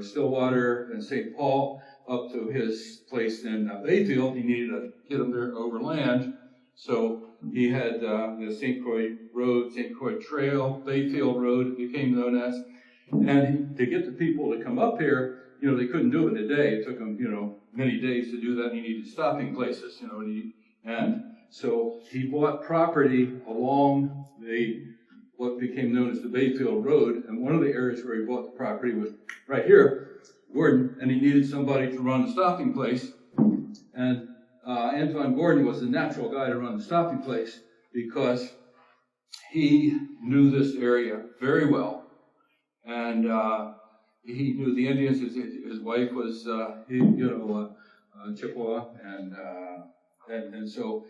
Stillwater and St. Paul up to his place in Bayfield. He needed to get them there overland. So he had the St. Croix Road, St. Croix Trail, Bayfield Road, it became known as. And to get the people to come up here, they couldn't do it in a day. It took them, many days to do that. He needed stopping places, and so he bought property along what became known as the Bayfield Road, and one of the areas where he bought the property was right here, Gordon, and he needed somebody to run the stopping place, and Antoine Gordon was the natural guy to run the stopping place because he knew this area very well, and he knew the Indians. His wife was, Chippewa, and so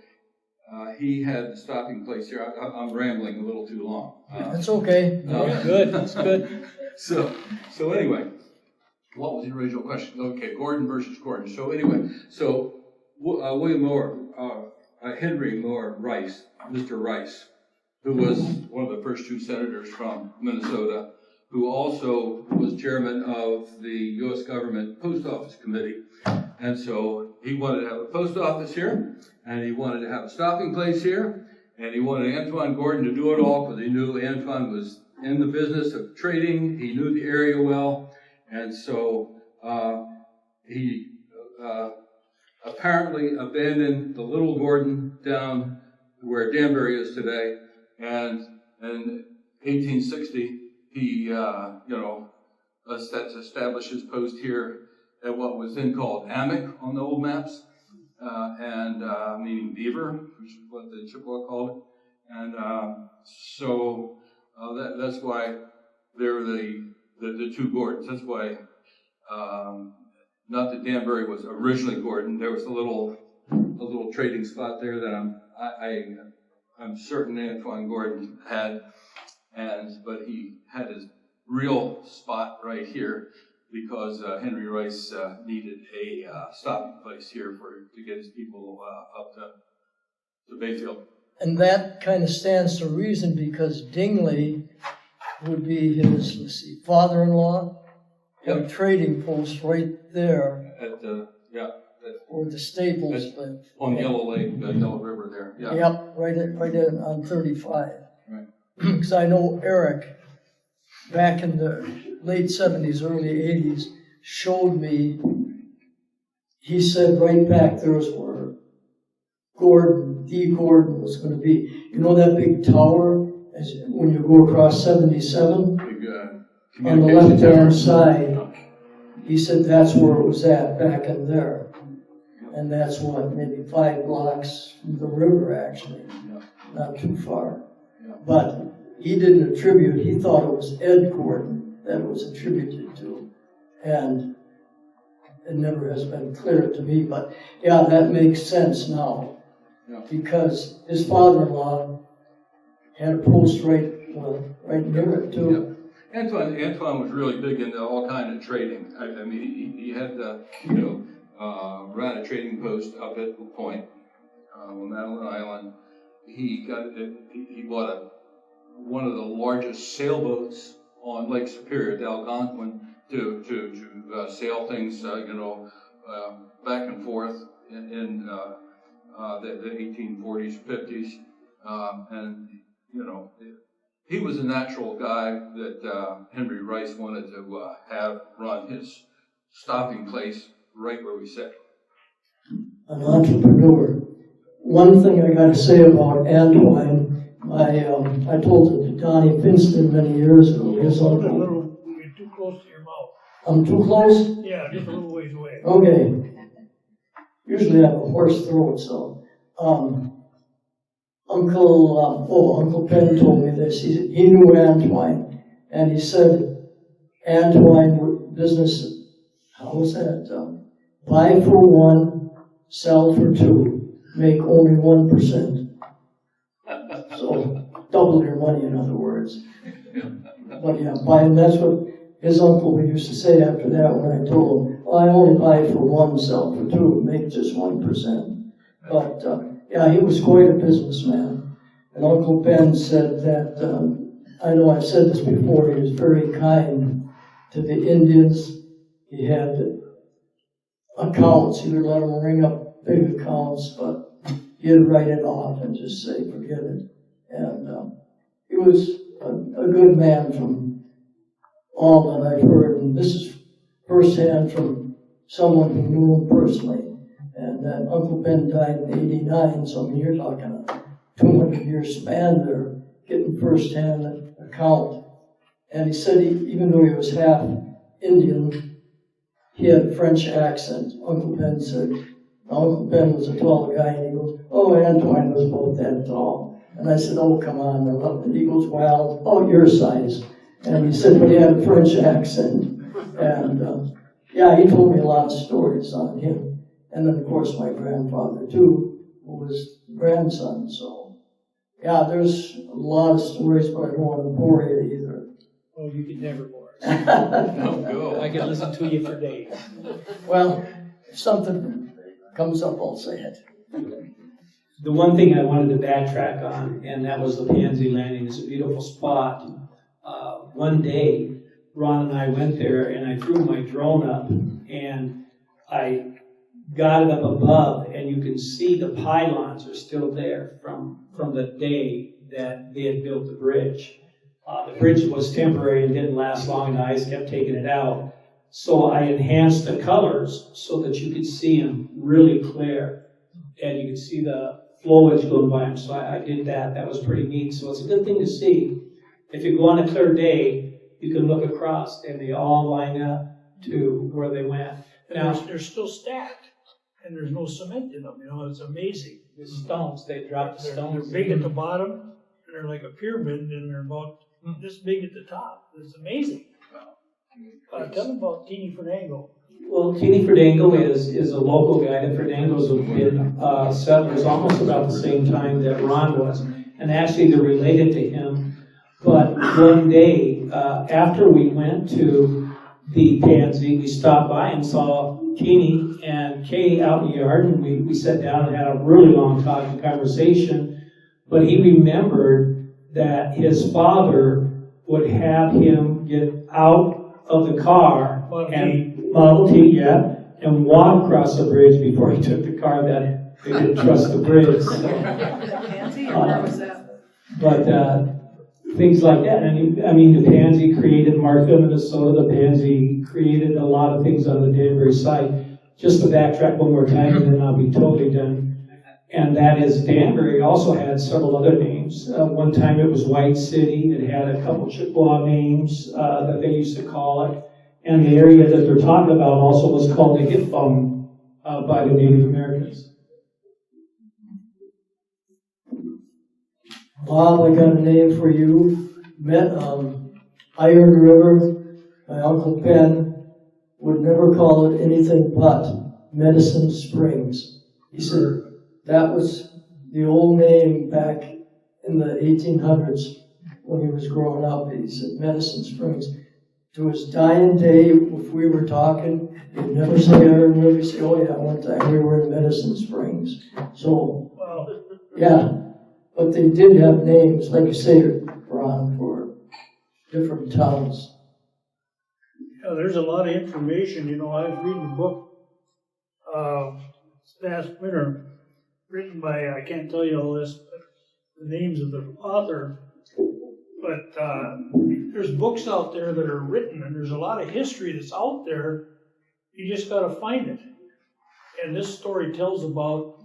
he had the stopping place here. I'm rambling a little too long. That's okay. Good, that's good. So anyway, what was the original question? Okay, Gordon versus Gordon. So anyway, William Moore, Henry Moore Rice, Mr. Rice, who was one of the first 2 senators from Minnesota, who also was chairman of the U.S. government post office committee. And so he wanted to have a post office here, and he wanted to have a stopping place here, and he wanted Antoine Gordon to do it all because he knew Antoine was in the business of trading. He knew the area well, and so he apparently abandoned the little Gordon down where Danbury is today, and in 1860 he established his post here at what was then called Amic on the old maps, and meaning beaver, which is what the Chippewa called it. And so that's why they're the 2 Gordons. That's why, not that Danbury was originally Gordon. There was a little trading spot there that I'm certain Antoine Gordon had, but he had his real spot right here because Henry Rice needed a stopping place here to get his people up to Bayfield. And that kind of stands to reason because Dingley would be his, father-in-law, had a trading post right there. Where the Staples live. On Yellow Lake, Yellow River there. Yeah. Yep, right on 35. Right. Because I know Eric, back in the late 70s, early 80s, showed me, he said right back there was where Gordon was going to be. You know that big tower when you go across 77? On the left-hand side. He said that's where it was at, back in there. And that's what, maybe 5 blocks from the river, actually. Not too far. But he didn't attribute, he thought it was Ed Gordon that it was attributed to. And it never has been clear to me, but yeah, that makes sense now. Because his father-in-law had a post right near it too. Yeah. Antoine was really big into all kind of trading. I mean, he had ran a trading post up at the Point on Madeline Island. He bought one of the largest sailboats on Lake Superior, the Algonquin, to sail things, back and forth in the 1840s, 50s, and he was a natural guy that Henry Rice wanted to have run his stopping place right where we sit. An entrepreneur. One thing I got to say about Antoine, I told it to Donnie Finstad many years ago. His uncle. You're too close to your mouth. I'm too close? Yeah, just a little ways away. Okay. Usually I have a hoarse throat, so. Uncle Penn told me this. He knew Antoine, and he said Antoine business, how was that? Buy for 1, sell for 2, make only 1%. So double your money, in other words. But yeah, and that's what his uncle used to say after that when I told him, I only buy for 1, sell for 2, make just 1%. But yeah, he was quite a businessman. And Uncle Ben said that, I know I've said this before, he was very kind to the Indians. He had accounts, he would let them ring up big accounts, but he'd write it off and just say, forget it. And he was a good man from all that I've heard, and this is firsthand from someone who knew him personally. And that Uncle Ben died in '89, so I mean, you're talking a 200-year span there, getting firsthand account. And he said even though he was half Indian, he had a French accent. Uncle Ben said, Uncle Ben was a tall guy, and he goes, oh, Antoine was about that tall. And I said, oh, come on. And he goes, well, oh, your size. And he said, but he had a French accent. And yeah, he told me a lot of stories on him. And then, of course, my grandfather, too, who was grandson. So, yeah, there's a lot of stories, but I don't want to bore you either. Oh, you could never bore us. I could listen to you for days. Well, if something comes up, I'll say it. The one thing I wanted to backtrack on, and that was the Pansy Landing. It's a beautiful spot. One day, Ron and I went there, and I threw my drone up, and I got it up above, and you can see the pylons are still there from the day that they had built the bridge. The bridge was temporary and didn't last long, and the ice kept taking it out. So I enhanced the colors so that you could see them really clear, and you could see the flowage going by them. So I did that. That was pretty neat. So it's a good thing to see. If you go on a clear day, you can look across, and they all line up to where they went. Now they're still stacked, and there's no cement in them. You know, it's amazing. The stones, they dropped the stones. They're big at the bottom, and they're like a pyramid, and they're about this big at the top. It's amazing. Tell them about Teeny Fandango. Well, Teeny Fandango is a local guy. The Ferdangos have been settlers almost about the same time that Ron was. And actually, they're related to him. But one day, after we went to the Pansy, we stopped by and saw Teeny and Kay out in the yard, and we sat down and had a really long talking conversation. But he remembered that his father would have him get out of the car Model T, and walk across the bridge before he took the car. That they didn't trust the bridge. But things like that. I mean, the Pansy created Martha, Minnesota. The Pansy created a lot of things on the Danbury site. Just to backtrack one more time, and then I'll be totally done. And that is, Danbury also had several other names. One time it was White City. It had a couple Chippewa names that they used to call it. And the area that they're talking about also was called the Hip Bum by the Native Americans. Bob, I got a name for you. Iron River, my Uncle Ben would never call it anything but Medicine Springs. He said that was the old name back in the 1800s when he was growing up. He said Medicine Springs. To his dying day, if we were talking, he'd never say Iron River. He'd say, oh yeah, one time we were in Medicine Springs. So, yeah. But they did have names, like you say, Ron, for different towns. Yeah, there's a lot of information. You know, I was reading a book this past winter, written by, I can't tell you all this, but the names of the author. But there's books out there that are written, and there's a lot of history that's out there. You just got to find it. And this story tells about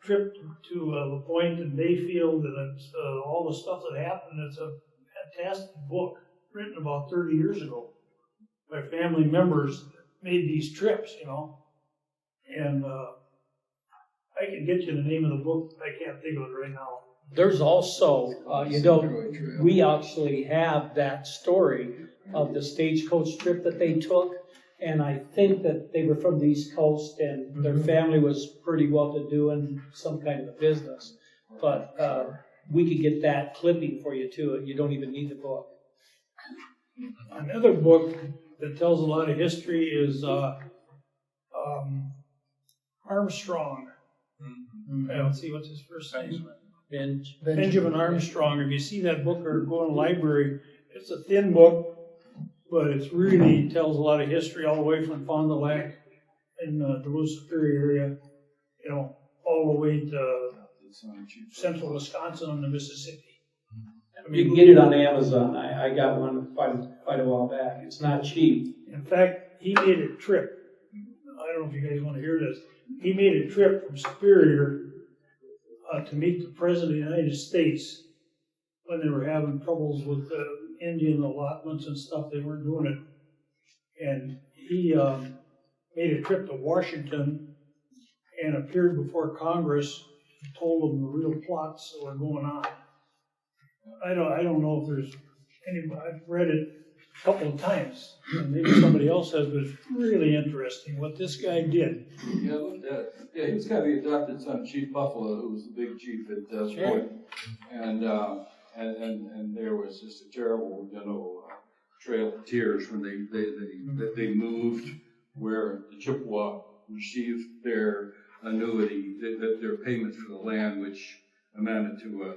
trip to La Pointe and Bayfield, and it's, all the stuff that happened. It's a fantastic book written about 30 years ago by family members that made these trips, you know. And I can get you the name of the book. I can't think of it right now. There's also, we actually have that story of the stagecoach trip that they took. And I think that they were from the East Coast, and their family was pretty well-to-do in some kind of a business. But we could get that clipping for you, too. You don't even need the book. Another book that tells a lot of history is Armstrong. Let's see, what's his first name? Benjamin Armstrong. If you see that book or go in the library, it's a thin book, but it really tells a lot of history all the way from Fond du Lac in the Duluth Superior area, you know, all the way to central Wisconsin and the Mississippi. You can get it on Amazon. I got one quite a while back. It's not cheap. In fact, he made a trip. I don't know if you guys want to hear this. He made a trip from Superior to meet the President of the United States when they were having troubles with the Indian allotments and stuff. They weren't doing it. And he made a trip to Washington and appeared before Congress and told them the real plots that were going on. I don't know if there's any, I've read it a couple of times, and maybe somebody else has, but it's really interesting what this guy did. Yeah, I looked at it. Yeah, he was kind of the adopted son of Chief Buffalo, who was the big chief at Point. And there was just a terrible, trail of tears when they moved where the Chippewa received their annuity, their payments for the land, which amounted to a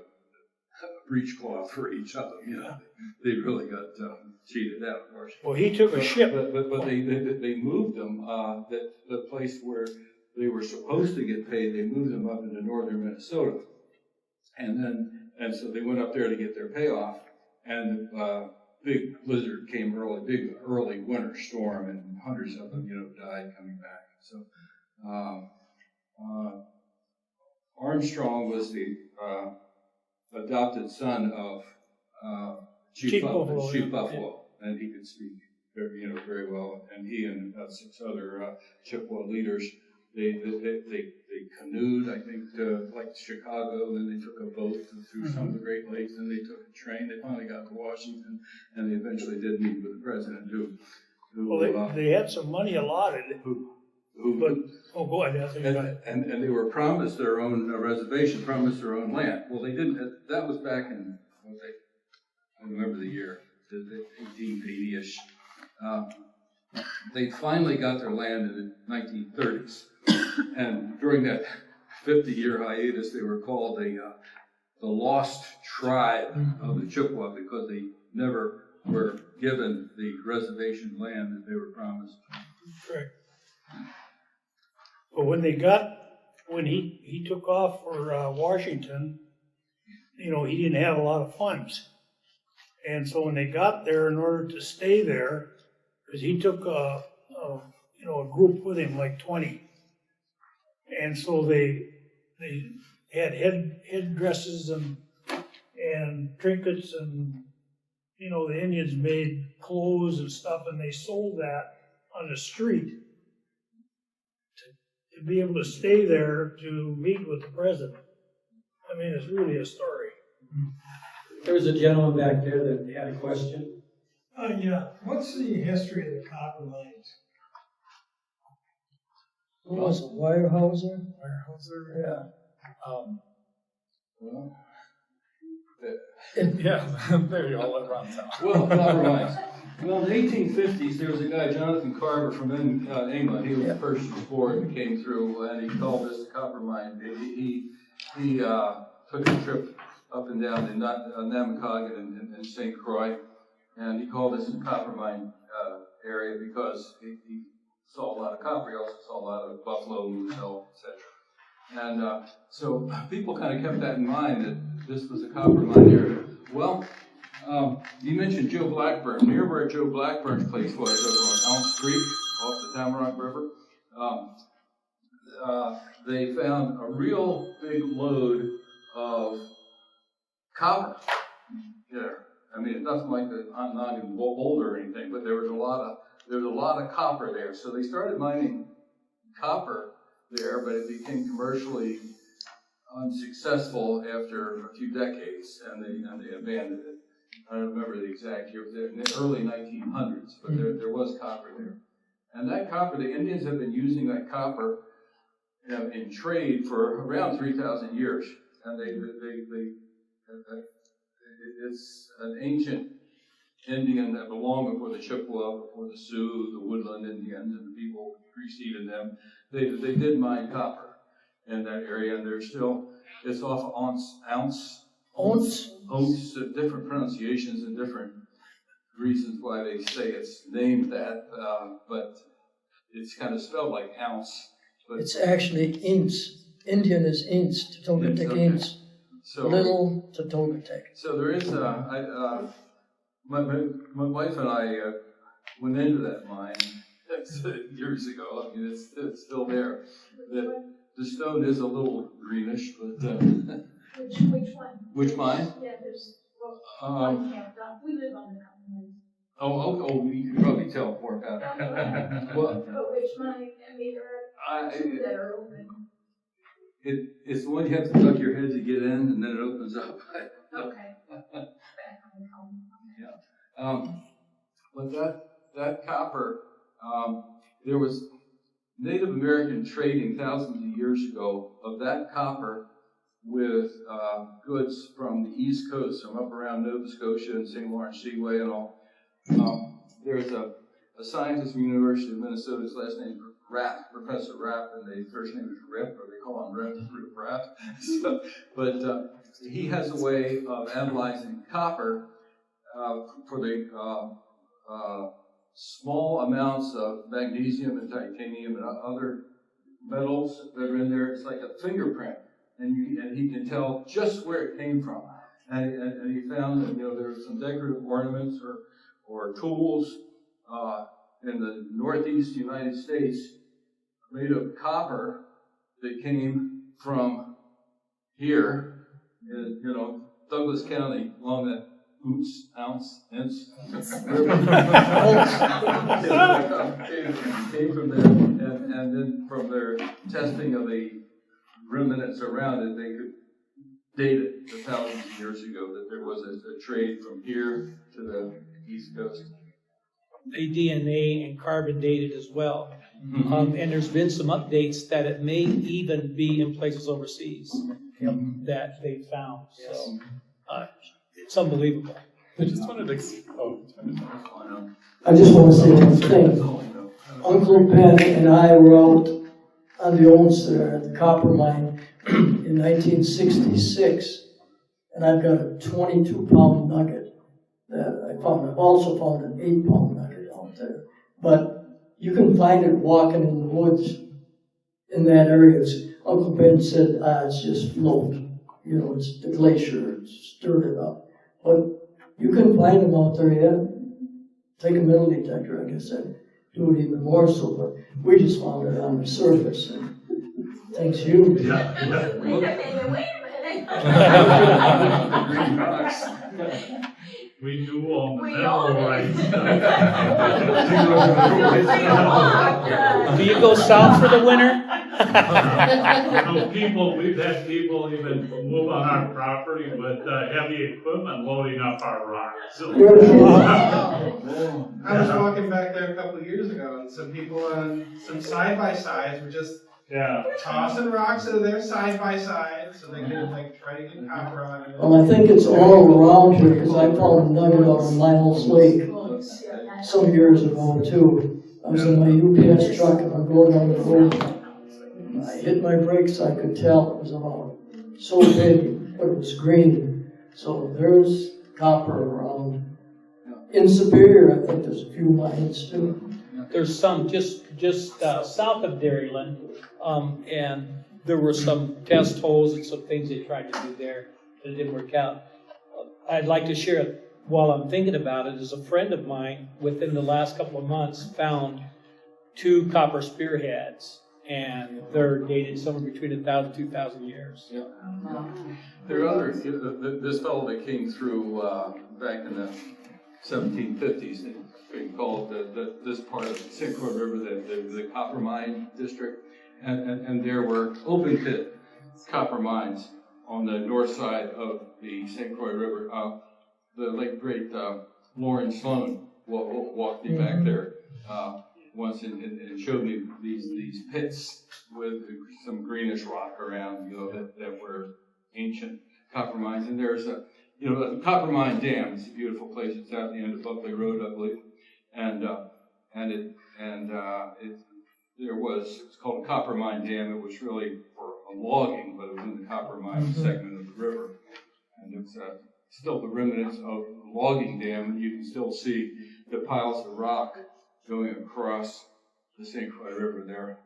breechcloth for each of them. They really got cheated out, of course. Well, he took a ship. But they moved them, the place where they were supposed to get paid, they moved them up into northern Minnesota. And so they went up there to get their payoff, and big blizzard came big early winter storm, and hundreds of them, died coming back. So Armstrong was the adopted son of Chief Buffalo, and he could speak very well. And he and 6 other Chippewa leaders, they canoed, I think, to like Chicago. Then they took a boat through some of the Great Lakes. Then they took a train. They finally got to Washington, and they eventually did meet with the president, Well, they had some money allotted. Go ahead. And they were promised their own reservation, promised their own land. Well, they didn't. That was back in, I remember the year, 1880-ish. They finally got their land in the 1930s. And during that 50-year hiatus, they were called the lost tribe of the Chippewa because they never were given the reservation land that they were promised. Correct. But when he took off for Washington, he didn't have a lot of funds. And so when they got there, in order to stay there, because he took a group with him, like 20. And so they had headdresses and trinkets, and the Indians made clothes and stuff, and they sold that on the street to be able to stay there to meet with the president. I mean, it's really a story. There was a gentleman back there that had a question. Yeah. What's the history of the copper mines? Who was it? Weyerhaeuser? Yeah. There you all around town. Well, copper mines. Well, in the 1850s, there was a guy, Jonathan Carver from England. He was the first explorer that came through, and he called this a copper mine. He took a trip up and down in Namaquagan and St. Croix, and he called this a copper mine area because he saw a lot of copper. He also saw a lot of buffalo, moose, elk, etc. And so people kind of kept that in mind, that this was a copper mine area. Well, you mentioned Joe Blackburn. Near where Joe Blackburn's place was, over on Ounce Creek, off the Tamarack River, they found a real big load of copper there. I mean, it's nothing like the Ontonagon boulder or anything, but there was a lot of copper there. So they started mining copper there, but it became commercially unsuccessful after a few decades, and they abandoned it. I don't remember the exact year, but in the early 1900s, but there was copper there. And that copper, the Indians have been using that copper in trade for around 3,000 years. And it's an ancient Indian that belonged before the Chippewa, before the Sioux, the Woodland Indians, and the people preceded them. They did mine copper in that area, and it's off of Ounce, different pronunciations and different reasons why they say it's named that, but it's kind of spelled like ounce. But it's actually inch. Indian is inch, don't take inch. So Little to Togatech. So there is my wife and I went into that mine years ago. I mean, it's still there. The stone is a little greenish, but Which one? which mine? Yeah, there's one camped on. We live on the mountain. Oh, you can probably tell more about it. Well, But which mine? I mean, there are two that are open. It's the one you have to duck your head to get in, and then it opens up. Okay. Yeah. But that copper, there was Native American trading thousands of years ago of that copper with goods from the East Coast, from up around Nova Scotia and St. Lawrence Seaway and all. There's a scientist from the University of Minnesota, his last name is Rapp, Professor Rapp, and the first name is Rip, or they call him Rip Rapp. But he has a way of analyzing copper for the small amounts of magnesium and titanium and other metals that are in there. It's like a fingerprint, and he can tell just where it came from. And he found that there were some decorative ornaments or tools in the northeast United States made of copper that came from here in Douglas County along that inch river. Came from there, and then from their testing of the remnants around it, they could date it to thousands of years ago that there was a trade from here to the East Coast. They DNA and carbon dated as well. And there's been some updates that it may even be in places overseas that they found. So it's unbelievable. I just wanted to. I just want to say one thing. Uncle Ben and I were out on the Ulster at the copper mine in 1966, and I've got a 22-pound nugget that I found. I've also found an 8-pound nugget out there. But you can find it walking in the woods in that area. Uncle Ben said, it's just float. It's the glacier, it's stirred it up. But you can find them out there yet. Take a metal detector, I guess I'd do it even more so, but we just found it on the surface. And thanks you. Wait a minute. Green rocks. We do all the We metal all rights. Do you go south for the winter? We've had people even move on our property with heavy equipment loading up our rocks. So, I was walking back there a couple of years ago, and some people on some side-by-sides were just tossing rocks out of there side by side, so they could try to get copper on it. Well, I think it's all around here, because I found a nugget out of Lyle's Lake some years ago too. I was in my UPS truck and I'm going down the road. I hit my brakes, I could tell it was about so big, but it was green. So there's copper around. In Superior, I think there's a few mines too. There's some just south of Dairyland, and there were some test holes and some things they tried to do there, but it didn't work out. I'd like to share, while I'm thinking about it, is a friend of mine within the last couple of months found 2 copper spearheads, and they're dated somewhere between 1,000 and 2,000 years. Yeah. There are others. This fellow that came through back in the 1750s, we call it this part of the St. Croix River, the copper mine district, and there were open pit copper mines on the north side of the St. Croix River. The late great Lauren Sloan walked me back there once and showed me these pits with some greenish rock around, that were ancient copper mines. And there's the Copper Mine Dam is a beautiful place. It's out at the end of Buckley Road, I believe. It's called a Copper Mine Dam. It was really for logging, but it was in the copper mine segment of the river. And it's still the remnants of a logging dam, and you can still see the piles of rock going across the St. Croix River there.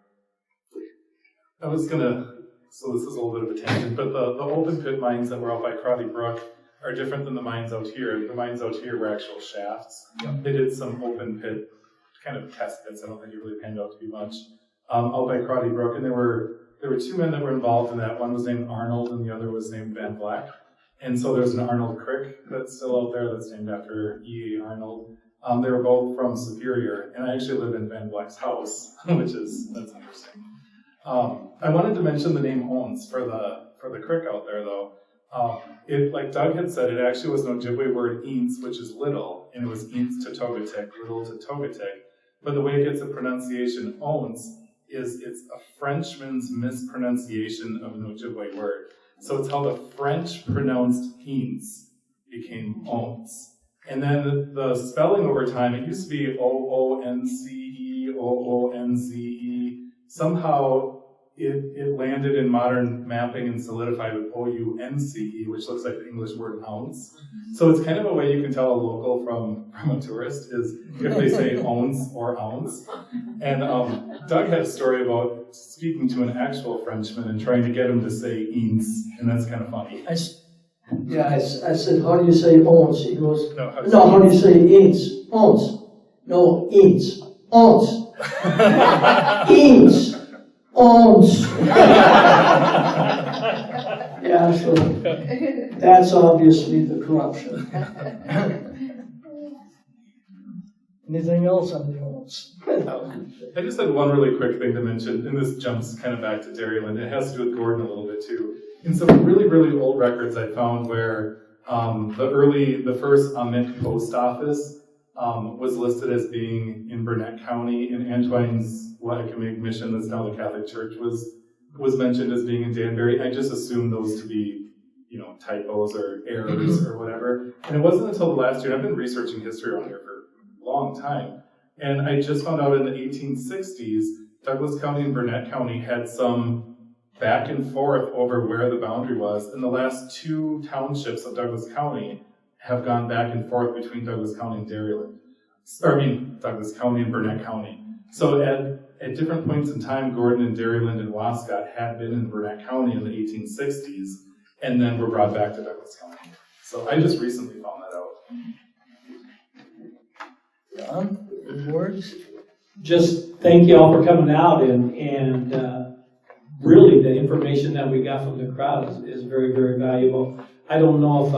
I was gonna so this is a little bit of a tangent, but the open pit mines that were out by Crotty Brook are different than the mines out here. The mines out here were actual shafts. They did some open pit kind of test pits. I don't think it really panned out to be much. Out by Crotty Brook, and there were two men that were involved in that. One was named Arnold, and the other was named Van Black. And so there's an Arnold Creek that's still out there that's named after E.A. Arnold. They were both from Superior, and I actually live in Van Black's house, that's interesting. I wanted to mention the name Owens for the creek out there, though. It, like Doug had said, it actually was an Ojibwe word "eents," which is little, and it was "eents" to Togatik, little to Togatik. But the way it gets a pronunciation, Owens, it's a Frenchman's mispronunciation of an Ojibwe word. So it's how the French pronounced "eents" became Owens. And then the spelling over time, it used to be O-O-N-C-E, O-O-N-Z-E. Somehow it landed in modern mapping and solidified with O-U-N-C-E, which looks like the English word ounce. So it's kind of a way you can tell a local from a tourist is if they say owns or ounce. And Doug had a story about speaking to an actual Frenchman and trying to get him to say eents, and that's kind of funny. I said, how do you say owns? He goes, no, how do you say eats? Owns. No, eats. Owns. Eats. Owns. Yeah, so that's obviously the corruption. Anything else on the owns? I just had one really quick thing to mention, and this jumps kind of back to Dairyland. It has to do with Gordon a little bit too. In some really, really old records I found where the first Amish post office was listed as being in Burnett County, and Antoine's Waikamek mission that's now the Catholic Church was mentioned as being in Danbury. I just assumed those to be, typos or errors or whatever. And it wasn't until the last year, and I've been researching history around here for a long time, and I just found out in the 1860s, Douglas County and Burnett County had some back and forth over where the boundary was, and the last two townships of Douglas County have gone back and forth between Douglas County and Dairyland. Douglas County and Burnett County. So at different points in time, Gordon and Dairyland and Wascott had been in Burnett County in the 1860s, and then were brought back to Douglas County. So I just recently found that out. John, any words? Just thank you all for coming out, and really the information that we got from the crowd is very, very valuable. I don't know if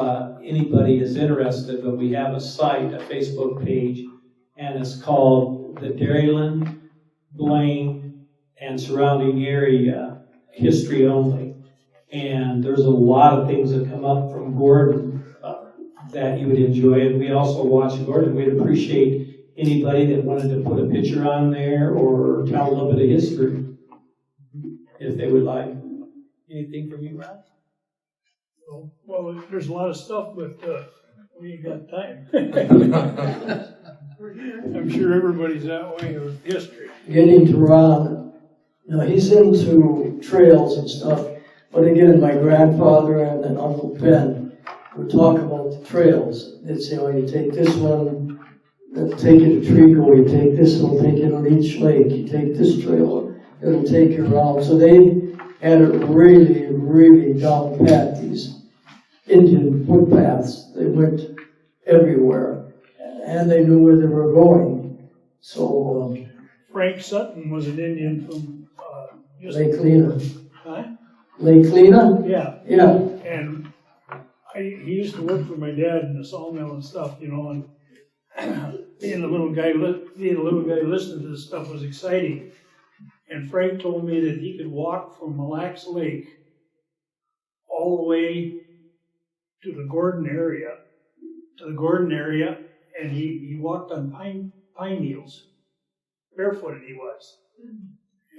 anybody is interested, but we have a site, a Facebook page, and it's called the Dairyland, Blaine, and surrounding area history only. And there's a lot of things that come up from Gordon that you would enjoy. And we also watch Gordon. We'd appreciate anybody that wanted to put a picture on there or tell a little bit of history, if they would like. Anything from you, Rod? Well, there's a lot of stuff, but we ain't got time. I'm sure everybody's that way with history. Getting to Ron, he's into trails and stuff, but again, my grandfather and then Uncle Ben would talk about the trails. They'd say, you take this one, take you to Trigo, you take this one, take you to Leech Lake, you take this trail, it'll take you around. So they had it really, really down pat, these Indian footpaths. They went everywhere, and they knew where they were going. So Frank Sutton was an Indian from Lake Lena. Huh? Lake Lena? Yeah. Yeah. And he used to work for my dad in the sawmill and stuff, and being a little guy listening to this stuff was exciting. And Frank told me that he could walk from Mille Lacs Lake all the way to the Gordon area, and he walked on pine needles. Barefooted he was.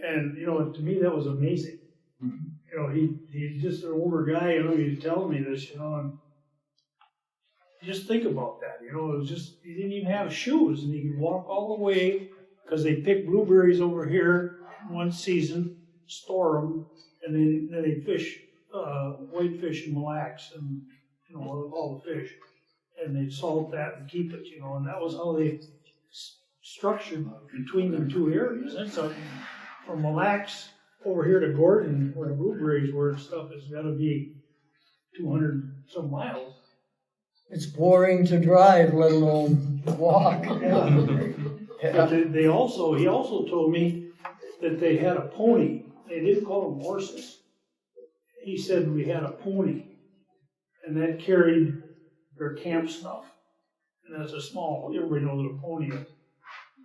And, to me that was amazing. He's just an older guy, he's telling me this, and just think about that, it was just, he didn't even have shoes, and he could walk all the way, because they pick blueberries over here one season, store them, and then they fish, whitefish and Mille Lacs, and, all the fish, and they'd salt that and keep it, and that was how they structured between the two areas. And so from Mille Lacs over here to Gordon, where the blueberries were and stuff, it's gotta be 200 some miles. It's boring to drive, let alone walk. But he also told me that they had a pony. They didn't call them horses. He said we had a pony, and that carried their camp stuff. And that's a small, everybody knows what a pony is.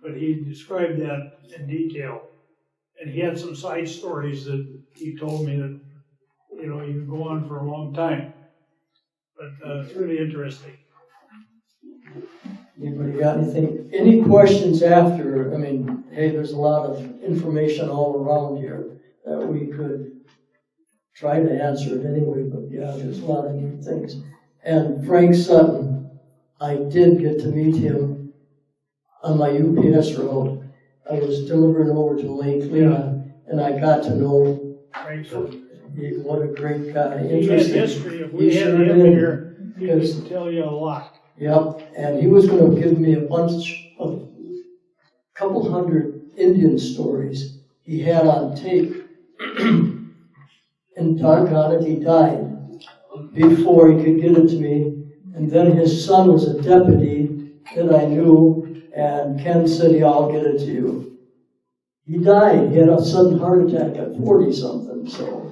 But he described that in detail. And he had some side stories that he told me that, you know, you can go on for a long time. But it's really interesting. Anybody got anything, any questions after? I mean, hey, there's a lot of information all around here that we could try to answer it anyway, but yeah, there's a lot of neat things. And Frank Sutton, I did get to meet him on my UPS route. I was delivering over to Lake Lena, and I got to know Frank Sutton. What a great guy. He had history. If we had him here, he could tell you a lot. Yep, and he was going to give me a couple hundred Indian stories he had on tape. And doggone it, he died before he could get it to me. And then his son was a deputy that I knew, and Ken said, yeah, I'll get it to you. He died. He had a sudden heart attack at 40-something, so.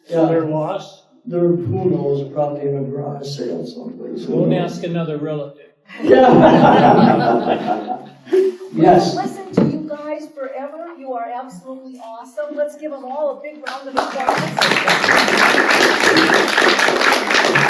Yeah. They're lost? They're, who knows, probably in a garage sale someplace. Don't ask another relative. Yeah. Yes. Listen to you guys forever. You are absolutely awesome. Let's give them all a big round of applause. And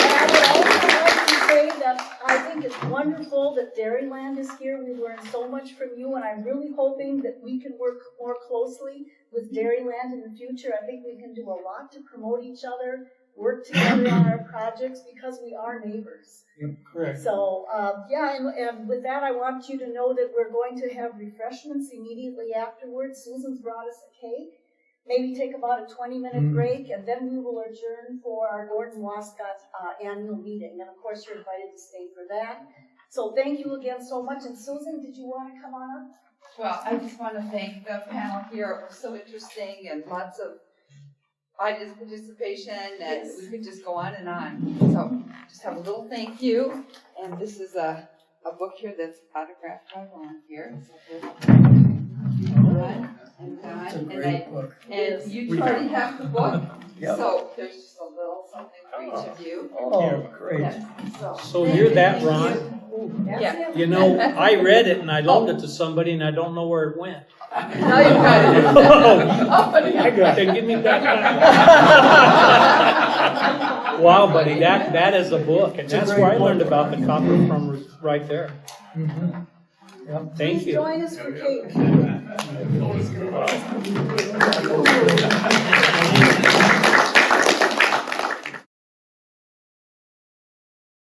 I would also like to say that I think it's wonderful that Dairyland is here. We learned so much from you, and I'm really hoping that we can work more closely with Dairyland in the future. I think we can do a lot to promote each other, work together on our projects, because we are neighbors. Yep, correct. So, and with that, I want you to know that we're going to have refreshments immediately afterwards. Susan's brought us a cake. Maybe take about a 20-minute break, and then we will adjourn for our Gordan-Wascott annual meeting. And of course, you're invited to stay for that. So thank you again so much. And Susan, did you want to come on up? Well, I just want to thank the panel here. It was so interesting and lots of audience participation, and we could just go on and on. So just have a little thank you. And this is a book here that's autographed by Ron here. Ron and Don. It's a great book. And you already have the book. Yep. So there's just a little something for each of you. Oh, great. Yeah. So you're that, Ron? Yeah. You know, I read it and I loaned it to somebody and I don't know where it went. Now you've got it. I got it. Give me back. Wow, buddy, that is a book, and that's where I learned about the copper from right there. Mm-hmm. Yep. Thank Please you. join us for cake.